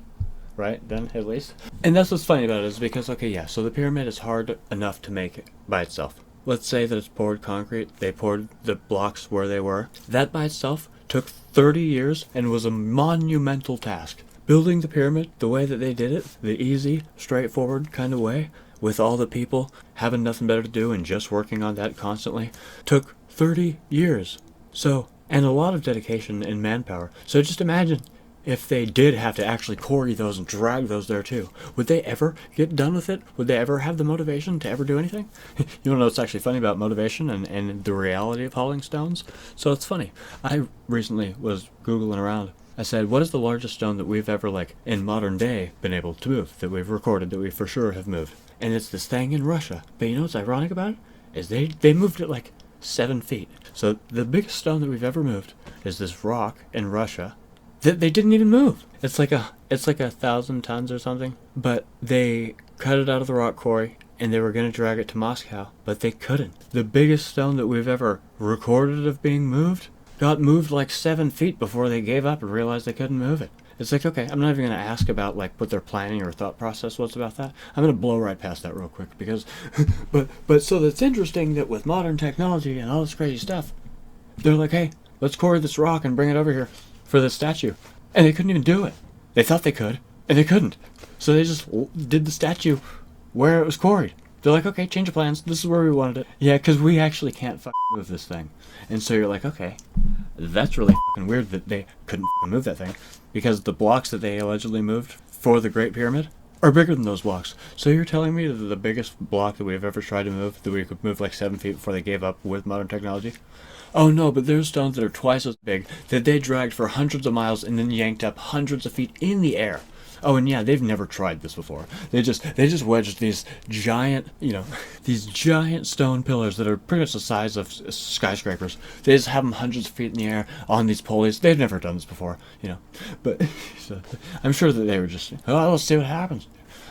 right? Then at least. And that's what's funny about it is because, okay, yeah, so the pyramid is hard enough to make by itself. Let's say that it's poured concrete. They poured the blocks where they were. That by itself took 30 years and was a monumental task. Building the pyramid the way that they did it, the easy, straightforward kind of way, with all the people having nothing better to do and just working on that constantly, took 30 years. So, and a lot of dedication and manpower. So just imagine if they did have to actually quarry those and drag those there too. Would they ever get done with it? Would they ever have the motivation to ever do anything? You want to know what's actually funny about motivation and the reality of hauling stones? So it's funny. I recently was Googling around. I said, what is the largest stone that we've ever, like, in modern day, been able to move, that we've recorded, that we for sure have moved? And it's this thing in Russia. But you know what's ironic about it? Is they moved it, like, 7 feet. So the biggest stone that we've ever moved is this rock in Russia that they didn't even move. It's like 1,000 tons or something. But they cut it out of the rock quarry, and they were going to drag it to Moscow, but they couldn't. The biggest stone that we've ever recorded of being moved got moved like 7 feet before they gave up and realized they couldn't move it. It's like, okay, I'm not even going to ask about like what their planning or thought process was about that. I'm going to blow right past that real quick because, but so it's interesting that with modern technology and all this crazy stuff, they're like, hey, let's quarry this rock and bring it over here for this statue. And they couldn't even do it. They thought they could, and they couldn't. So they just did the statue where it was quarried. They're like, okay, change of plans. This is where we wanted it. Yeah, because we actually can't move this thing. And so you're like, okay, that's really weird that they couldn't move that thing. Because the blocks that they allegedly moved for the Great Pyramid are bigger than those blocks. So you're telling me that the biggest block that we've ever tried to move, that we could move like 7 feet before they gave up with modern technology? Oh no, but there's stones that are twice as big that they dragged for hundreds of miles and then yanked up hundreds of feet in the air. Oh, and yeah, they've never tried this before. They just wedged these giant, these giant stone pillars that are pretty much the size of skyscrapers. They just have them hundreds of feet in the air on these pulleys. They've never done this before, But so, I'm sure that they were just, oh, let's see what happens.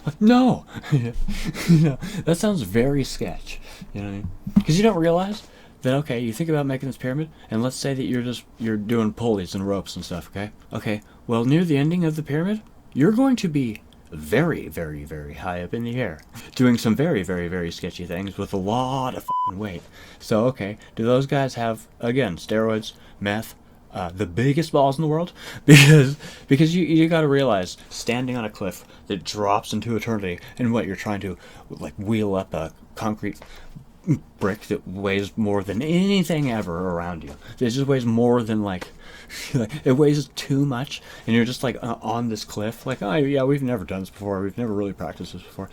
Like, no, that sounds very sketch. You know what I mean? Because you don't realize that, okay, you think about making this pyramid, and let's say that you're doing pulleys and ropes and stuff. Okay. Well, near the ending of the pyramid, you're going to be very, very, very high up in the air, doing some very, very, very sketchy things with a lot of weight. So, okay, do those guys have, again, steroids, meth, the biggest balls in the world? Because you got to realize, standing on a cliff that drops into eternity, and what you're trying to like wheel up a concrete brick that weighs more than anything ever around you. It just weighs more than like it weighs too much, and you're just like on this cliff, like, oh yeah, we've never done this before, we've never really practiced this before.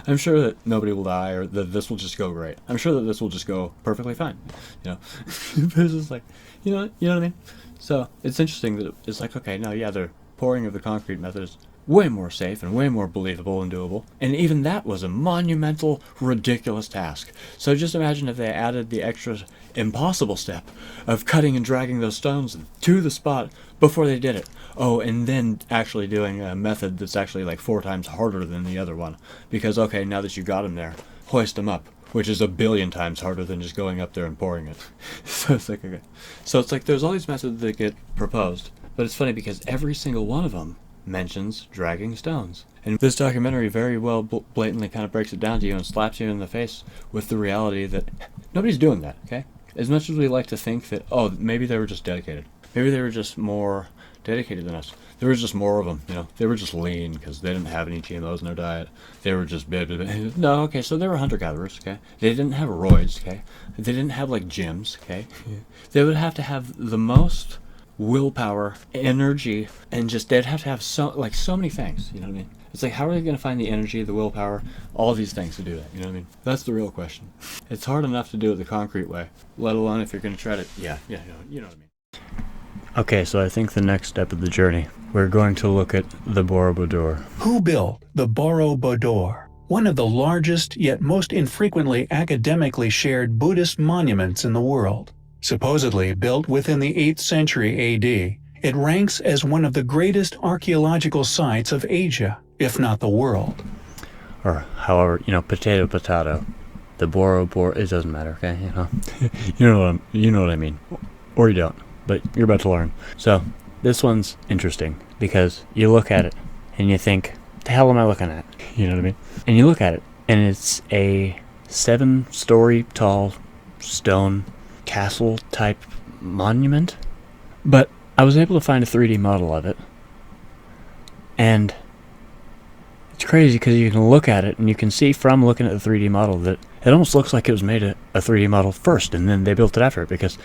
I'm sure that nobody will die, or that this will just go great. I'm sure that this will just go perfectly fine. It's just like, you know what I mean? So it's interesting that it's like, okay, no, yeah, the pouring of the concrete method is way more safe and way more believable and doable. And even that was a monumental, ridiculous task. So just imagine if they added the extra impossible step of cutting and dragging those stones to the spot before they did it. Oh, and then actually doing a method that's actually like 4 times harder than the other one. Because, okay, now that you got them there, hoist them up, which is 1,000,000,000 times harder than just going up there and pouring it. So it's like, okay. So it's like there's all these methods that get proposed, but it's funny because every single one of them mentions dragging stones. And this documentary very well blatantly kind of breaks it down to you and slaps you in the face with the reality that nobody's doing that, okay? As much as we like to think that, oh, maybe they were just dedicated. Maybe they were just more dedicated than us. There was just more of them, you know. They were just lean because they didn't have any GMOs in their diet. They were just no, okay, so they were hunter-gatherers, okay? They didn't have roids, okay? They didn't have, like, gyms, okay? They would have to have the most willpower, energy, and just they'd have to have so many things, you know what I mean? It's like, how are they going to find the energy, the willpower, all these things to do that, you know what I mean? That's the real question. It's hard enough to do it the concrete way, let alone if you're going to try to, you know what I mean. Okay, so I think the next step of the journey, we're going to look at the Borobudur. Who built the Borobudur? One of the largest yet most infrequently academically shared Buddhist monuments in the world. Supposedly built within the 8th century AD, it ranks as one of the greatest archaeological sites of Asia, if not the world. Or however, potato, the Borobudur, it doesn't matter, okay, you know what I mean, or you don't, but you're about to learn. So this one's interesting because you look at it and you think, the hell am I looking at? You know what I mean? And you look at it and it's a 7-story tall stone castle type monument, but I was able to find a 3D model of it, and it's crazy because you can look at it and you can see from looking at the 3D model that it almost looks like it was made a 3D model first and then they built it after it, because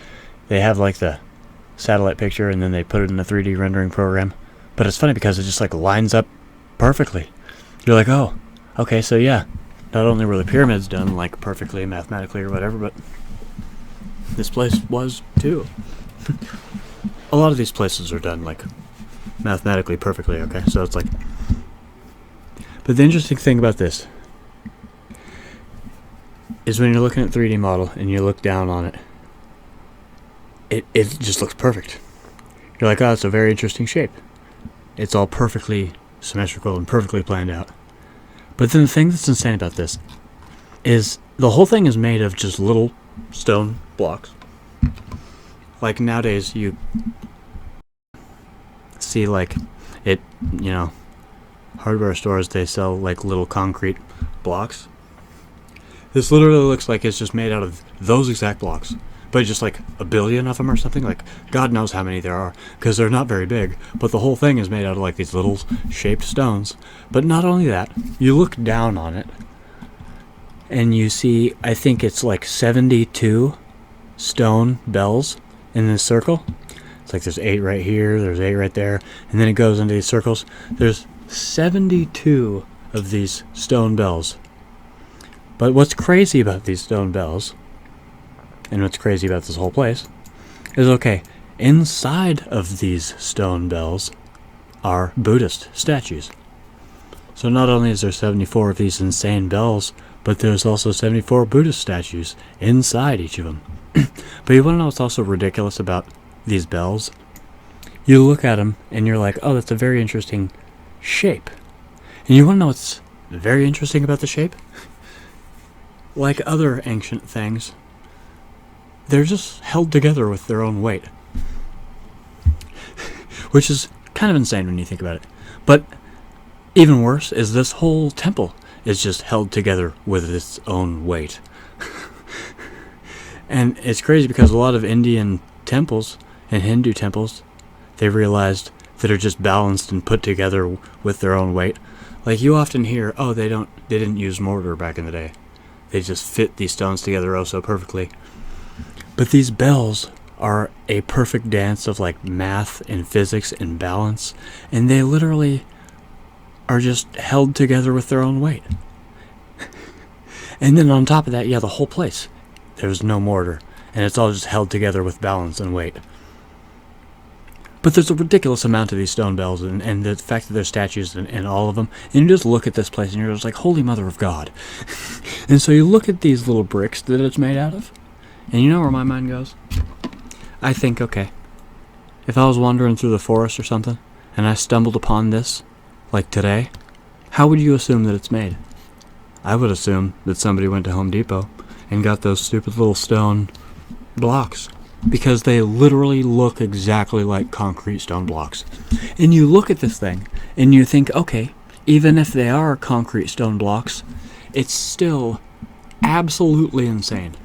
they have like the satellite picture and then they put it in a 3D rendering program. But it's funny because it just like lines up perfectly. You're like, oh, okay, so yeah, not only were the pyramids done like perfectly mathematically or whatever, but this place was too. A lot of these places are done like mathematically perfectly, okay? So it's like, but the interesting thing about this is when you're looking at 3D model and you look down on it, it just looks perfect. You're like, oh, it's a very interesting shape. It's all perfectly symmetrical and perfectly planned out. But then the thing that's insane about this is the whole thing is made of just little stone blocks. Like nowadays you see like it, hardware stores, they sell like little concrete blocks. This literally looks like it's just made out of those exact blocks, but just like 1 billion of them or something. Like God knows how many there are, because they're not very big, but the whole thing is made out of like these little shaped stones. But not only that, you look down on it and you see, I think it's like 72 stone bells in this circle. It's like there's 8 right here, there's 8 right there, and then it goes into these circles. There's 72 of these stone bells. But what's crazy about these stone bells, and what's crazy about this whole place, is okay, inside of these stone bells are Buddhist statues. So not only is there 74 of these insane bells, but there's also 74 Buddhist statues inside each of them. But you want to know what's also ridiculous about these bells? You look at them and you're like, oh, that's a very interesting shape. And you want to know what's very interesting about the shape? Like other ancient things, they're just held together with their own weight. Which is kind of insane when you think about it. But even worse is this whole temple is just held together with its own weight. And it's crazy because a lot of Indian temples and Hindu temples, they realized that are just balanced and put together with their own weight. Like you often hear, oh, they didn't use mortar back in the day. They just fit these stones together oh so perfectly. But these bells are a perfect dance of like math and physics and balance, and they literally are just held together with their own weight. And then on top of that, yeah, the whole place, there's no mortar, and it's all just held together with balance and weight. But there's a ridiculous amount of these stone bells, and the fact that there's statues in all of them. And you just look at this place, and you're just like, holy mother of God. And so you look at these little bricks that it's made out of, and you know where my mind goes? I think, okay, if I was wandering through the forest or something, and I stumbled upon this, like today, how would you assume that it's made? I would assume that somebody went to Home Depot and got those stupid little stone blocks, because they literally look exactly like concrete stone blocks. And you look at this thing, and you think, okay, even if they are concrete stone blocks, it's still absolutely insane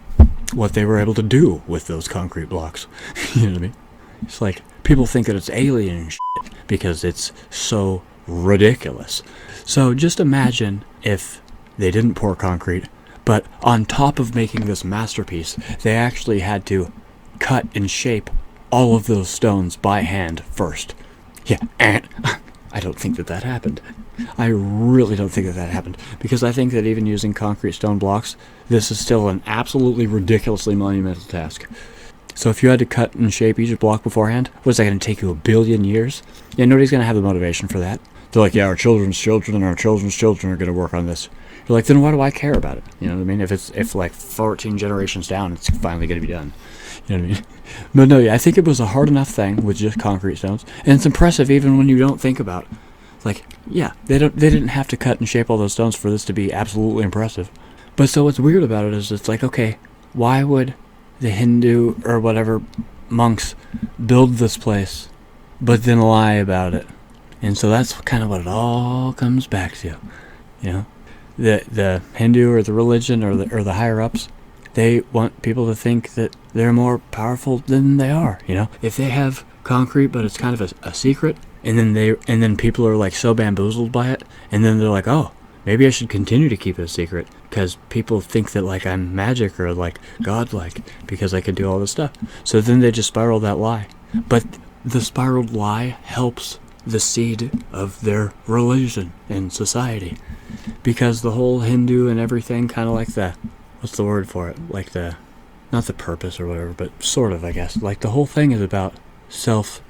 what they were able to do with those concrete blocks. You know what I mean? It's like, people think that it's alien and shit because it's so ridiculous. So just imagine if they didn't pour concrete, but on top of making this masterpiece, they actually had to cut and shape all of those stones by hand first. Yeah, and I don't think that happened. I really don't think that happened, because I think that even using concrete stone blocks, this is still an absolutely ridiculously monumental task. So if you had to cut and shape each block beforehand, was that going to take you 1 billion years? Yeah, nobody's going to have the motivation for that. They're like, yeah, our children's children and our children's children are going to work on this. You're like, then why do I care about it? You know what I mean? If like 14 generations down, it's finally going to be done. You know what I mean? But no, yeah, I think it was a hard enough thing with just concrete stones, and it's impressive even when you don't think about it. Like, yeah, they didn't have to cut and shape all those stones for this to be absolutely impressive. But so what's weird about it is it's like, okay, why would the Hindu or whatever monks build this place, but then lie about it? And so that's kind of what it all comes back to, you know. The Hindu or the religion or the higher ups, they want people to think that they're more powerful than they are, you know. If they have concrete but it's kind of a secret, and then people are like so bamboozled by it, and then they're like, oh, maybe I should continue to keep it a secret because people think that like I'm magic or like godlike because I can do all this stuff. So then they just spiral that lie. But the spiraled lie helps the seed of their religion and society, because the whole Hindu and everything kind of like what's the word for it? Like not the purpose or whatever, but sort of, I guess. Like the whole thing is about self,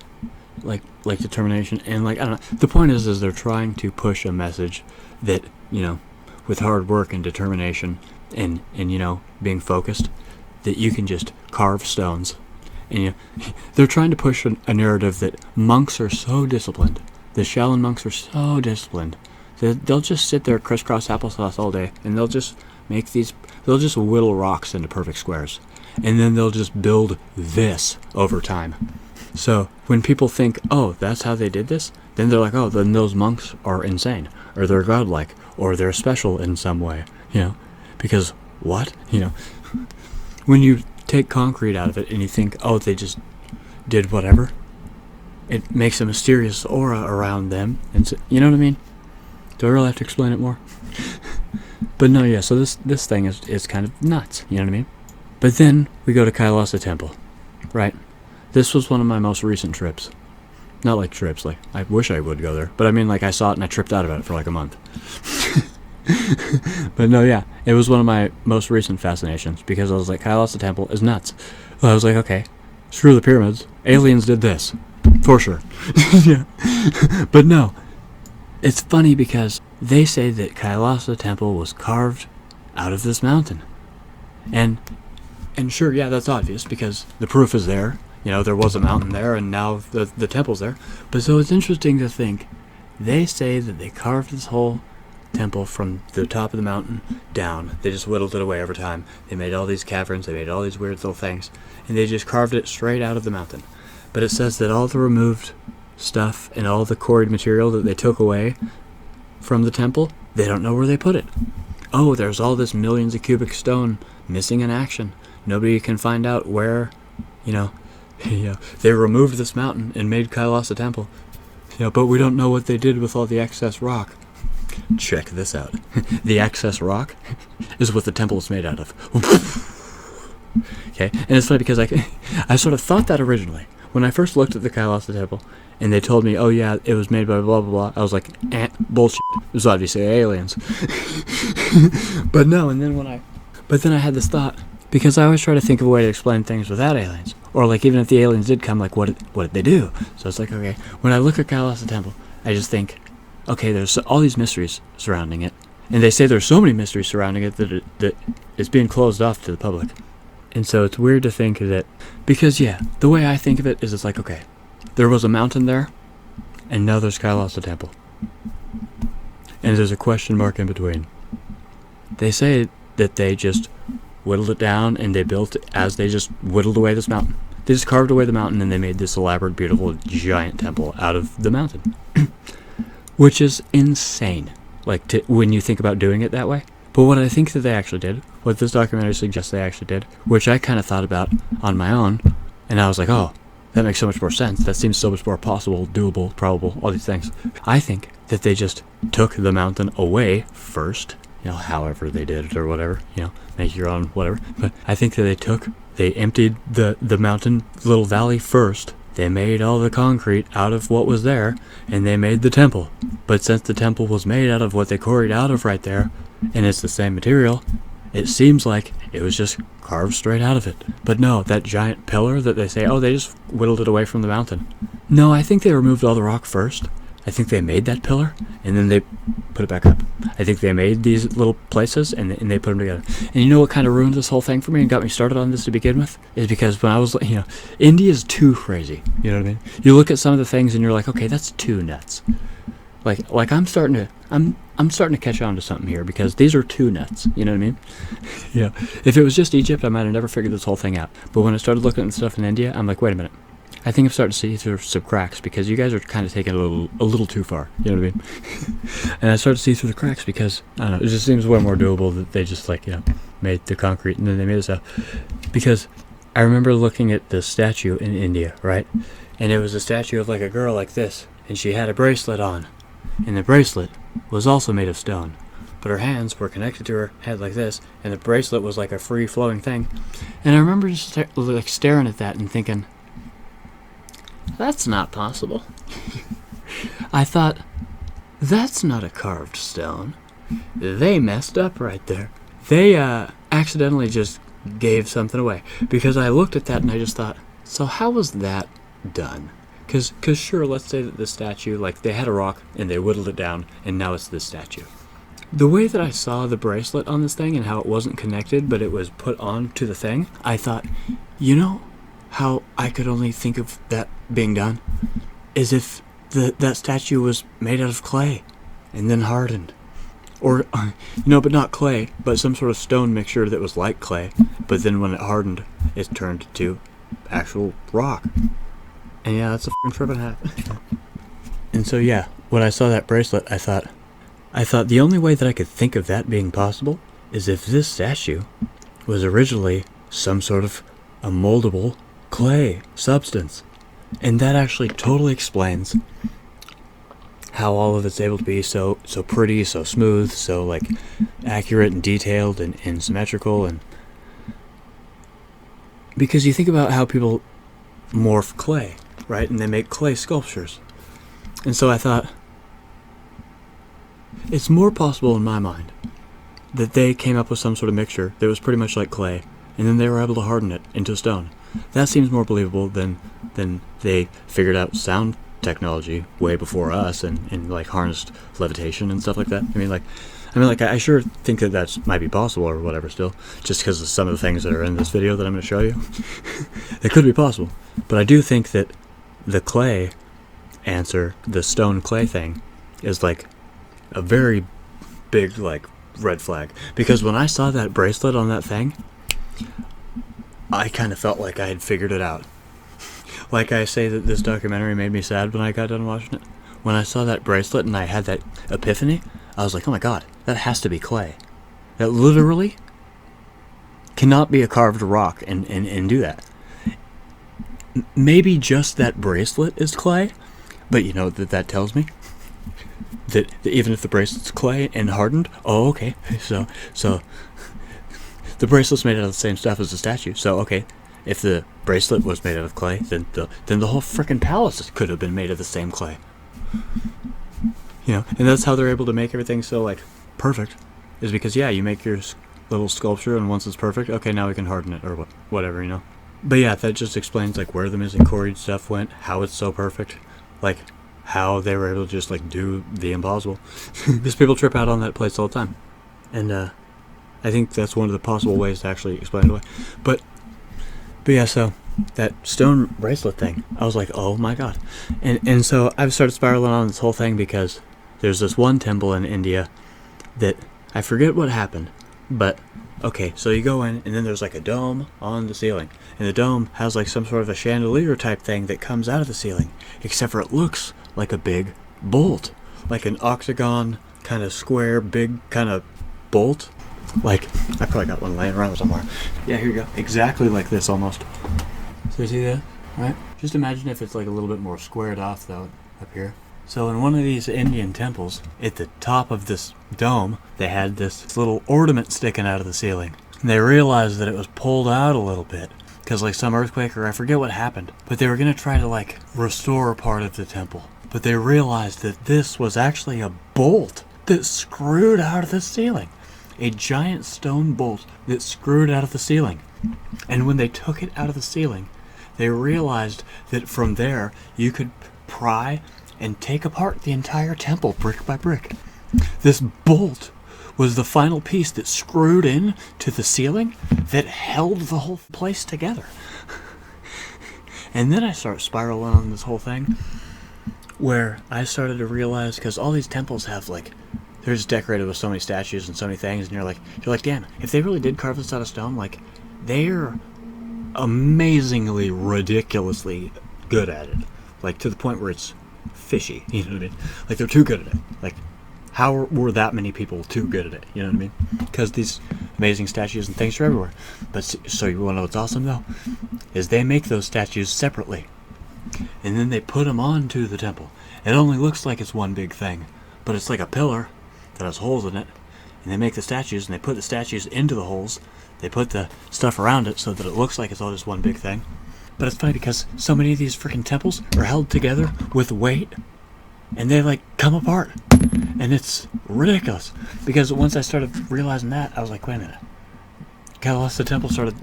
like determination, and like, I don't know. The point is they're trying to push a message that, you know, with hard work and determination and you know, being focused, that you can just carve stones. And you know, they're trying to push a narrative that monks are so disciplined. The Shaolin monks are so disciplined. They'll just sit there crisscross applesauce all day, and they'll just whittle rocks into perfect squares. And then they'll just build this over time. So when people think, oh, that's how they did this, then they're like, oh, then those monks are insane, or they're godlike, or they're special in some way, you know, because what? You know, when you take concrete out of it and you think, oh, they just did whatever, it makes a mysterious aura around them, and so, you know what I mean? Do I really have to explain it more? But no, yeah, so this thing is kind of nuts, you know what I mean? But then we go to Kailasa Temple, right? This was one of my most recent trips. Not like trips, like, I wish I would go there, but I mean, like, I saw it and I tripped out about it for like a month. But no, yeah, it was one of my most recent fascinations, because I was like, Kailasa Temple is nuts. I was like, okay, screw the pyramids, aliens did this, for sure. Yeah. But no, it's funny because they say that Kailasa Temple was carved out of this mountain. And sure, yeah, that's obvious, because the proof is there. You know, there was a mountain there, and now the temple's there. But so it's interesting to think, they say that they carved this whole temple from the top of the mountain down. They just whittled it away over time. They made all these caverns, they made all these weird little things, and they just carved it straight out of the mountain. But it says that all the removed stuff and all the quarried material that they took away from the temple, they don't know where they put it. Oh, there's all this millions of cubic stone missing in action. Nobody can find out where, you know, they removed this mountain and made Kailasa Temple. But we don't know what they did with all the excess rock. Check this out. The excess rock is what the temple is made out of. Okay, and it's funny because I sort of thought that originally. When I first looked at the Kailasa Temple, and they told me, oh yeah, it was made by blah blah blah, I was like, bullshit. It was obviously aliens. But no, and then I had this thought, Because I always try to think of a way to explain things without aliens. Or like even if the aliens did come, like what did they do? So it's like, okay, when I look at Kailasa Temple, I just think, okay, there's all these mysteries surrounding it. And they say there's so many mysteries surrounding it that it's being closed off to the public. And so it's weird to think that, because yeah, the way I think of it is it's like, okay, there was a mountain there, and now there's Kailasa Temple. And there's a question mark in between. They say that they just whittled it down and they built it as they just whittled away this mountain. They just carved away the mountain and they made this elaborate, beautiful, giant temple out of the mountain. Which is insane, like when you think about doing it that way. But what I think that they actually did, what this documentary suggests they actually did, which I kind of thought about on my own, and I was like, oh, that makes so much more sense. That seems so much more possible, doable, probable, all these things. I think that they just took the mountain away first, however they did it or whatever, make your own whatever. But I think that they emptied the mountain little valley first. They made all the concrete out of what was there, and they made the temple. But since the temple was made out of what they quarried out of right there, and it's the same material, it seems like it was just carved straight out of it. But no, that giant pillar that they say, oh, they just whittled it away from the mountain. No, I think they removed all the rock first. I think they made that pillar, and then they put it back up. I think they made these little places, and they put them together. And you know what kind of ruined this whole thing for me and got me started on this to begin with? Is because when I was, India's too crazy. You know what I mean? You look at some of the things, and you're like, okay, that's too nuts. Like I'm starting to catch on to something here, because these are too nuts. You know what I mean? Yeah. If it was just Egypt, I might have never figured this whole thing out. But when I started looking at stuff in India, I'm like, wait a minute. I think I'm starting to see through some cracks, because you guys are kind of taking it a little too far. You know what I mean? And I started to see through the cracks because, I don't know, it just seems way more doable that they just made the concrete and then they made this stuff. Because I remember looking at the statue in India, right? And it was a statue of like a girl like this, and she had a bracelet on. And the bracelet was also made of stone. But her hands were connected to her head like this, and the bracelet was like a free-flowing thing. And I remember just staring at that and thinking, that's not possible. I thought, that's not a carved stone. They messed up right there. They accidentally just gave something away. Because I looked at that and I just thought, so how was that done? Because sure, let's say that the statue, like they had a rock and they whittled it down and now it's this statue. The way that I saw the bracelet on this thing and how it wasn't connected but it was put on to the thing, I thought, how I could only think of that being done is if that statue was made out of clay and then hardened. Or, but not clay, but some sort of stone mixture that was like clay, but then when it hardened, it turned to actual rock. And yeah, that's a f***ing tripping hat. And so yeah, when I saw that bracelet, I thought the only way that I could think of that being possible is if this statue was originally some sort of a moldable clay substance. And that actually totally explains how all of it's able to be so pretty, so smooth, so like accurate and detailed and symmetrical. And because you think about how people morph clay, right? And they make clay sculptures. And so I thought, it's more possible in my mind that they came up with some sort of mixture that was pretty much like clay, and then they were able to harden it into stone. That seems more believable than they figured out sound technology way before us and like harnessed levitation and stuff like that. I sure think that might be possible or whatever still, just because of some of the things that are in this video that I'm going to show you. It could be possible. But I do think that the clay answer, the stone clay thing, is like a very big like red flag. Because when I saw that bracelet on that thing, I kind of felt like I had figured it out. Like I say that this documentary made me sad when I got done watching it. When I saw that bracelet and I had that epiphany, I was like, oh my god, that has to be clay. That literally cannot be a carved rock and do that. Maybe just that bracelet is clay, but you know that tells me that even if the bracelet's clay and hardened, oh okay, so the bracelet's made out of the same stuff as the statue. So okay, if the bracelet was made out of clay, then the whole frickin' palace could have been made of the same clay. And that's how they're able to make everything so like perfect, is because yeah, you make your little sculpture, and once it's perfect, okay, now we can harden it, or whatever, you know. But yeah, that just explains like where the missing quarried stuff went, how it's so perfect, like how they were able to just like do the impossible. Because people trip out on that place all the time, and I think that's one of the possible ways to actually explain it away. But yeah, so that stone bracelet thing, I was like, oh my god. And so I've started spiraling on this whole thing because there's this one temple in India that I forget what happened, but okay, so you go in and then there's like a dome on the ceiling, and the dome has like some sort of a chandelier type thing that comes out of the ceiling, except for it looks like a big bolt, like an octagon kind of square big kind of bolt. Like, I probably got one laying around somewhere. Yeah, here you go. Exactly like this almost. So you see that? Right? Just imagine if it's like a little bit more squared off though, up here. So in one of these Indian temples, at the top of this dome, they had this little ornament sticking out of the ceiling. And they realized that it was pulled out a little bit, because like some earthquake or I forget what happened. But they were going to try to like restore part of the temple. But they realized that this was actually a bolt that screwed out of the ceiling. A giant stone bolt that screwed out of the ceiling. And when they took it out of the ceiling, they realized that from there you could pry and take apart the entire temple brick by brick. This bolt was the final piece that screwed in to the ceiling that held the whole place together. And then I start spiraling on this whole thing where I started to realize, because all these temples have like, they're just decorated with so many statues and so many things, and you're like, damn, if they really did carve this out of stone, like, they're amazingly, ridiculously good at it. Like, to the point where it's fishy, you know what I mean? Like, they're too good at it. Like, how were that many people too good at it, you know what I mean? Because these amazing statues and things are everywhere. But, so you want to know what's awesome, though? Is they make those statues separately. And then they put them onto the temple. It only looks like it's one big thing, but it's like a pillar that has holes in it, and they make the statues, and they put the statues into the holes. They put the stuff around it so that it looks like it's all just one big thing. But it's funny because so many of these freaking temples are held together with weight, and they like come apart, and it's ridiculous. Because once I started realizing that, I was like, wait a minute. Kalas, the temple started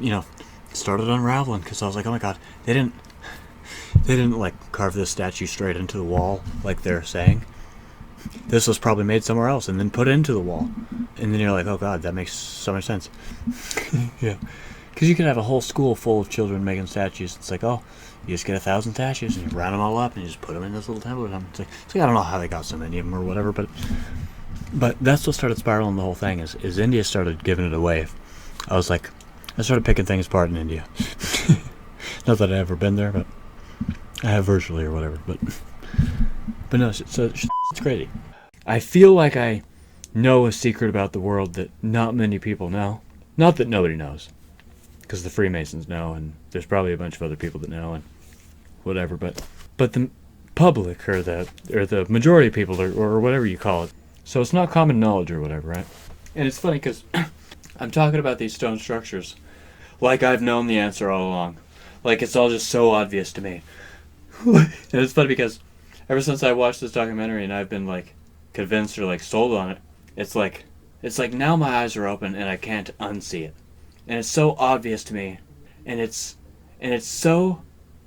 unraveling, because I was like, oh my god, they didn't like carve this statue straight into the wall like they're saying. This was probably made somewhere else and then put into the wall. And then you're like, oh god, that makes so much sense. Yeah. Because you could have a whole school full of children making statues. It's like, oh, you just get 1,000 statues and you round them all up and you just put them in this little temple or something. It's like I don't know how they got so many of them or whatever, but that's what started spiraling the whole thing is India started giving it away. I started picking things apart in India. Not that I've ever been there, but I have virtually or whatever, but no, it's crazy. I feel like I know a secret about the world that not many people know. Not that nobody knows, because the Freemasons know, and there's probably a bunch of other people that know, and whatever. But the public or the majority of people or whatever you call it. So it's not common knowledge or whatever, right? And it's funny because I'm talking about these stone structures like I've known the answer all along. Like it's all just so obvious to me. And it's funny because ever since I watched this documentary and I've been like convinced or like sold on it, it's like now my eyes are open and I can't unsee it. And it's so obvious to me, and it's so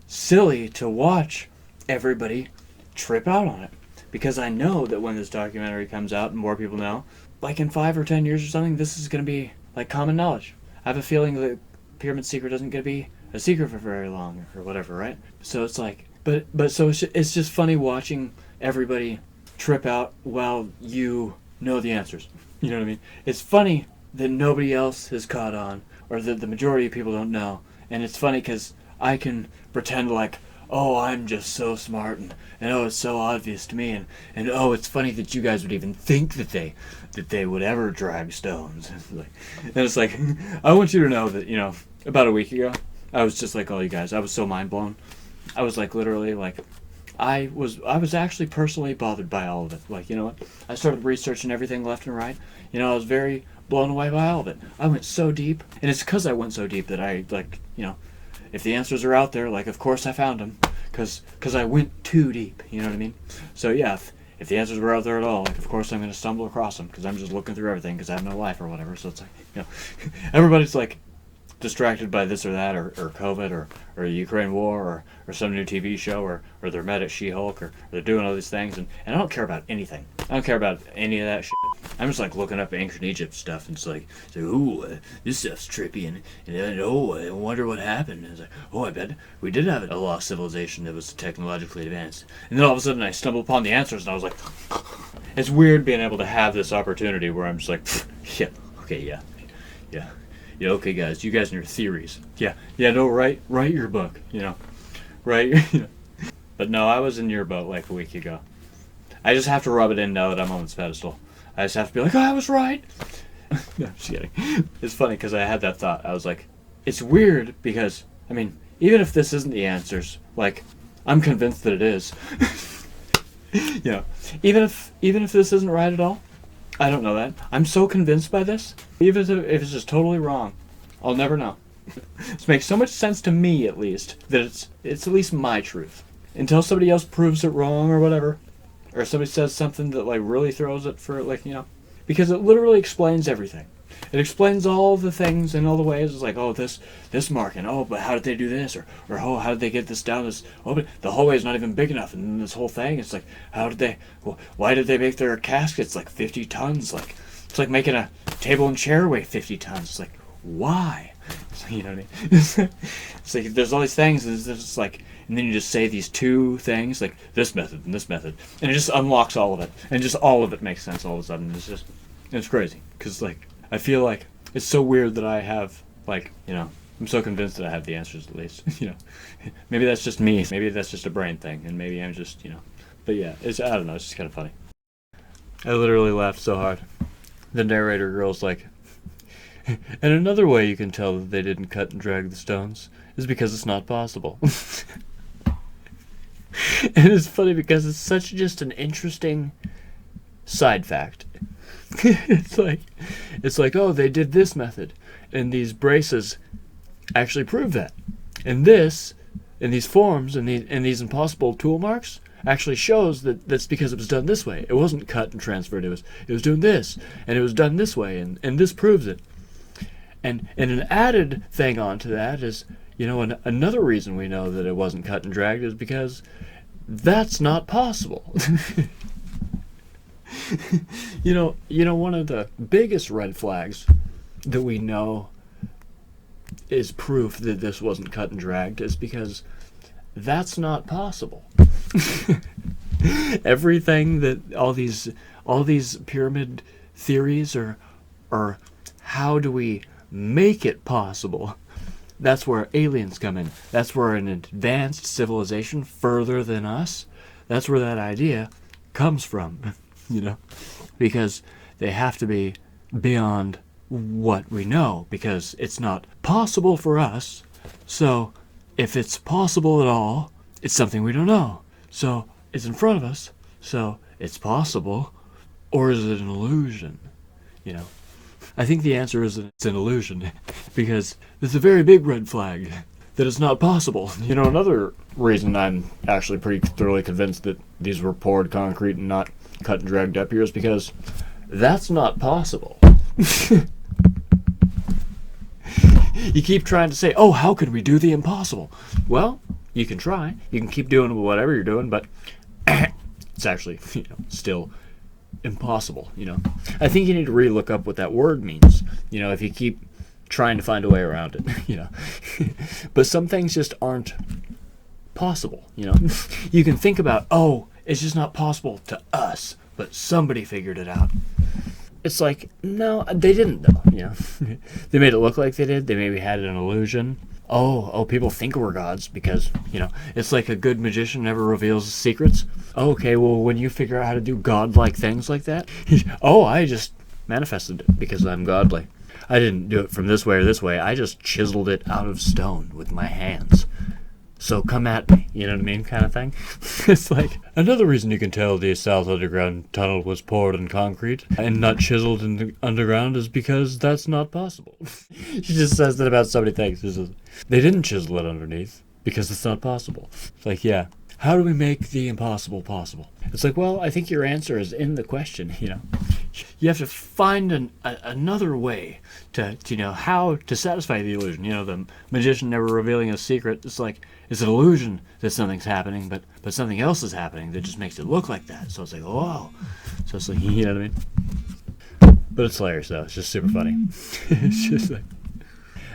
silly to watch everybody trip out on it, because I know that when this documentary comes out and more people know, like in 5 or 10 years or something, this is going to be like common knowledge. I have a feeling that Pyramid Secret isn't going to be a secret for very long or whatever, right? So it's like, but so it's just funny watching everybody trip out while you know the answers. You know what I mean? It's funny that nobody else has caught on, or that the majority of people don't know. And it's funny because I can pretend like, oh, I'm just so smart, and oh, it's so obvious to me, and oh, it's funny that you guys would even think that they would ever drag stones. And it's like, I want you to know that, you know, about a week ago, I was just like all you guys. I was so mind blown. I was like literally like, I was actually personally bothered by all of it. Like, you know what? I started researching everything left and right. You know, I was very blown away by all of it. I went so deep, and it's because I went so deep that I, like, you know, if the answers are out there, like, of course I found them, because I went too deep, you know what I mean? So yeah, if the answers were out there at all, like, of course I'm going to stumble across them because I'm just looking through everything because I have no life or whatever. So it's like, everybody's like distracted by this or that, or COVID, or the Ukraine war, or some new TV show, or they're mad at She-Hulk, or they're doing all these things, and I don't care about anything. I don't care about any of that shit. I'm just like looking up ancient Egypt stuff, and it's like ooh, this stuff's trippy, and oh, I wonder what happened. And it's like, oh, I bet we did have a lost civilization that was technologically advanced. And then all of a sudden I stumble upon the answers, and I was like, it's weird being able to have this opportunity where I'm just like, yeah, okay, yeah. Yeah, okay, guys, you guys and your theories. Yeah, no, write your book, right? But no, I was in your boat like a week ago. I just have to rub it in now that I'm on this pedestal. I just have to be like, oh, I was right. No, I'm just kidding. It's funny because I had that thought. I was like, it's weird because, I mean, even if this isn't the answers, like, I'm convinced that it is. Even if this isn't right at all, I don't know that. I'm so convinced by this. Even if it's just totally wrong, I'll never know. This makes so much sense to me, at least, that it's at least my truth. Until somebody else proves it wrong or whatever, or somebody says something that like really throws it for because it literally explains everything. It explains all the things and all the ways. It's like, oh, this mark, and oh, but how did they do this, or oh, how did they get this down this? Oh, but the hallway is not even big enough, and then this whole thing, it's like, how did they? Well, why did they make their caskets like 50 tons? Like, it's like making a table and chair weigh 50 tons. It's like, why? You know what I mean? It's like there's all these things, and it's like, and then you just say these two things, like this method and this method, and it just unlocks all of it, and just all of it makes sense all of a sudden. It's crazy, because like, I feel like it's so weird that I have, like, I'm so convinced that I have the answers at least, Maybe that's just me. Maybe that's just a brain thing, and maybe I'm just, But yeah, I don't know, it's just kind of funny. I literally laughed so hard. The narrator girl's like, and another way you can tell that they didn't cut and drag the stones is because it's not possible. And it's funny because it's such just an interesting side fact. It's like, oh, they did this method, and these braces actually prove that. And this, in these forms, and these impossible tool marks, actually shows that that's because it was done this way. It wasn't cut and transferred. It was doing this, and it was done this way, and this proves it. And an added thing onto that is, another reason we know that it wasn't cut and dragged is because that's not possible. One of the biggest red flags that we know is proof that this wasn't cut and dragged is because that's not possible. Everything that all these pyramid theories are how do we make it possible? That's where aliens come in. That's where an advanced civilization further than us, that's where that idea comes from, because they have to be beyond what we know, because it's not possible for us. So if it's possible at all, it's something we don't know. So it's in front of us, so it's possible, or is it an illusion? I think the answer is that it's an illusion, because it's a very big red flag that it's not possible. Another reason I'm actually pretty thoroughly convinced that these were poured concrete and not cut and dragged up here is because that's not possible. You keep trying to say, oh, how can we do the impossible? Well, you can try. You can keep doing whatever you're doing, but it's actually, still impossible, I think you need to really look up what that word means, if you keep trying to find a way around it, But some things just aren't possible, You can think about, oh, it's just not possible to us, but somebody figured it out. It's like, no, they didn't, though, They made it look like they did. They maybe had an illusion. Oh, people think we're gods because, it's like a good magician never reveals his secrets. Oh, okay, well, when you figure out how to do godlike things like that, oh, I just manifested it because I'm godly. I didn't do it from this way or this way. I just chiseled it out of stone with my hands. So come at me, you know what I mean, kind of thing. It's like, another reason you can tell the South Underground Tunnel was poured in concrete and not chiseled in the underground is because that's not possible. She just says that about so many things. They didn't chisel it underneath because it's not possible. It's like, yeah, how do we make the impossible possible? It's like, well, I think your answer is in the question, you know. You have to find another way to how to satisfy the illusion. You know, the magician never revealing a secret. It's like, it's an illusion that something's happening, but something else is happening that just makes it look like that. So it's like, oh. So it's like, you know what I mean? But it's hilarious, though. It's just super funny. It's just like...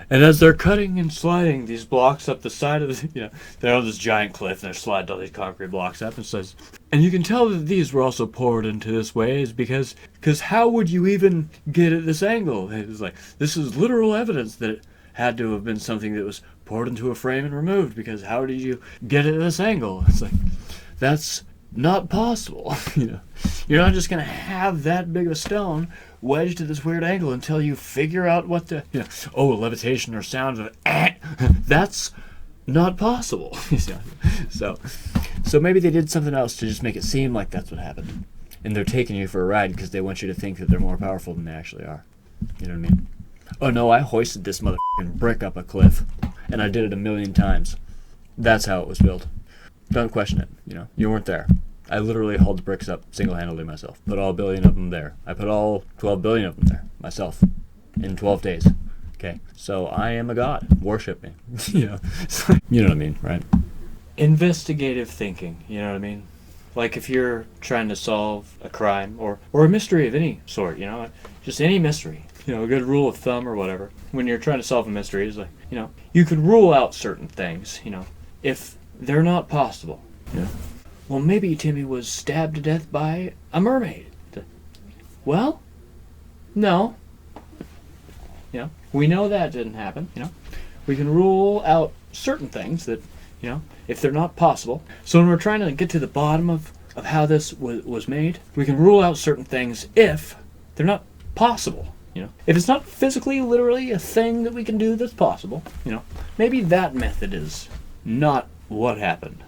And as they're cutting and sliding these blocks up the side of the, they're on this giant cliff and they're sliding all these concrete blocks up, and says, and you can tell that these were also poured into this way is because how would you even get at this angle? It's like, this is literal evidence that it had to have been something that was poured into a frame and removed, because how did you get at this angle? It's like, that's not possible. You're not just going to have that big of a stone wedged at this weird angle until you figure out what the, levitation or sound of that's not possible. So maybe they did something else to just make it seem like that's what happened. And they're taking you for a ride because they want you to think that they're more powerful than they actually are. You know what I mean? Oh no, I hoisted this motherfucking brick up a cliff. And I did it 1,000,000 times. That's how it was built. Don't question it. You weren't there. I literally hauled the bricks up single-handedly myself. Put all 1 billion of them there. I put all 12 billion of them there myself in 12 days. Okay, so I am a god. Worship me. You know what I mean, right? Investigative thinking. You know what I mean? Like if you're trying to solve a crime or a mystery of any sort. Just any mystery. A good rule of thumb or whatever. When you're trying to solve a mystery, is like you could rule out certain things. If they're not possible. Yeah. Well, maybe Timmy was stabbed to death by a mermaid. Well, no. We know that didn't happen. We can rule out certain things that, if they're not possible. So when we're trying to get to the bottom of how this was made, we can rule out certain things if they're not possible. If it's not physically, literally a thing that we can do that's possible, maybe that method is not what happened.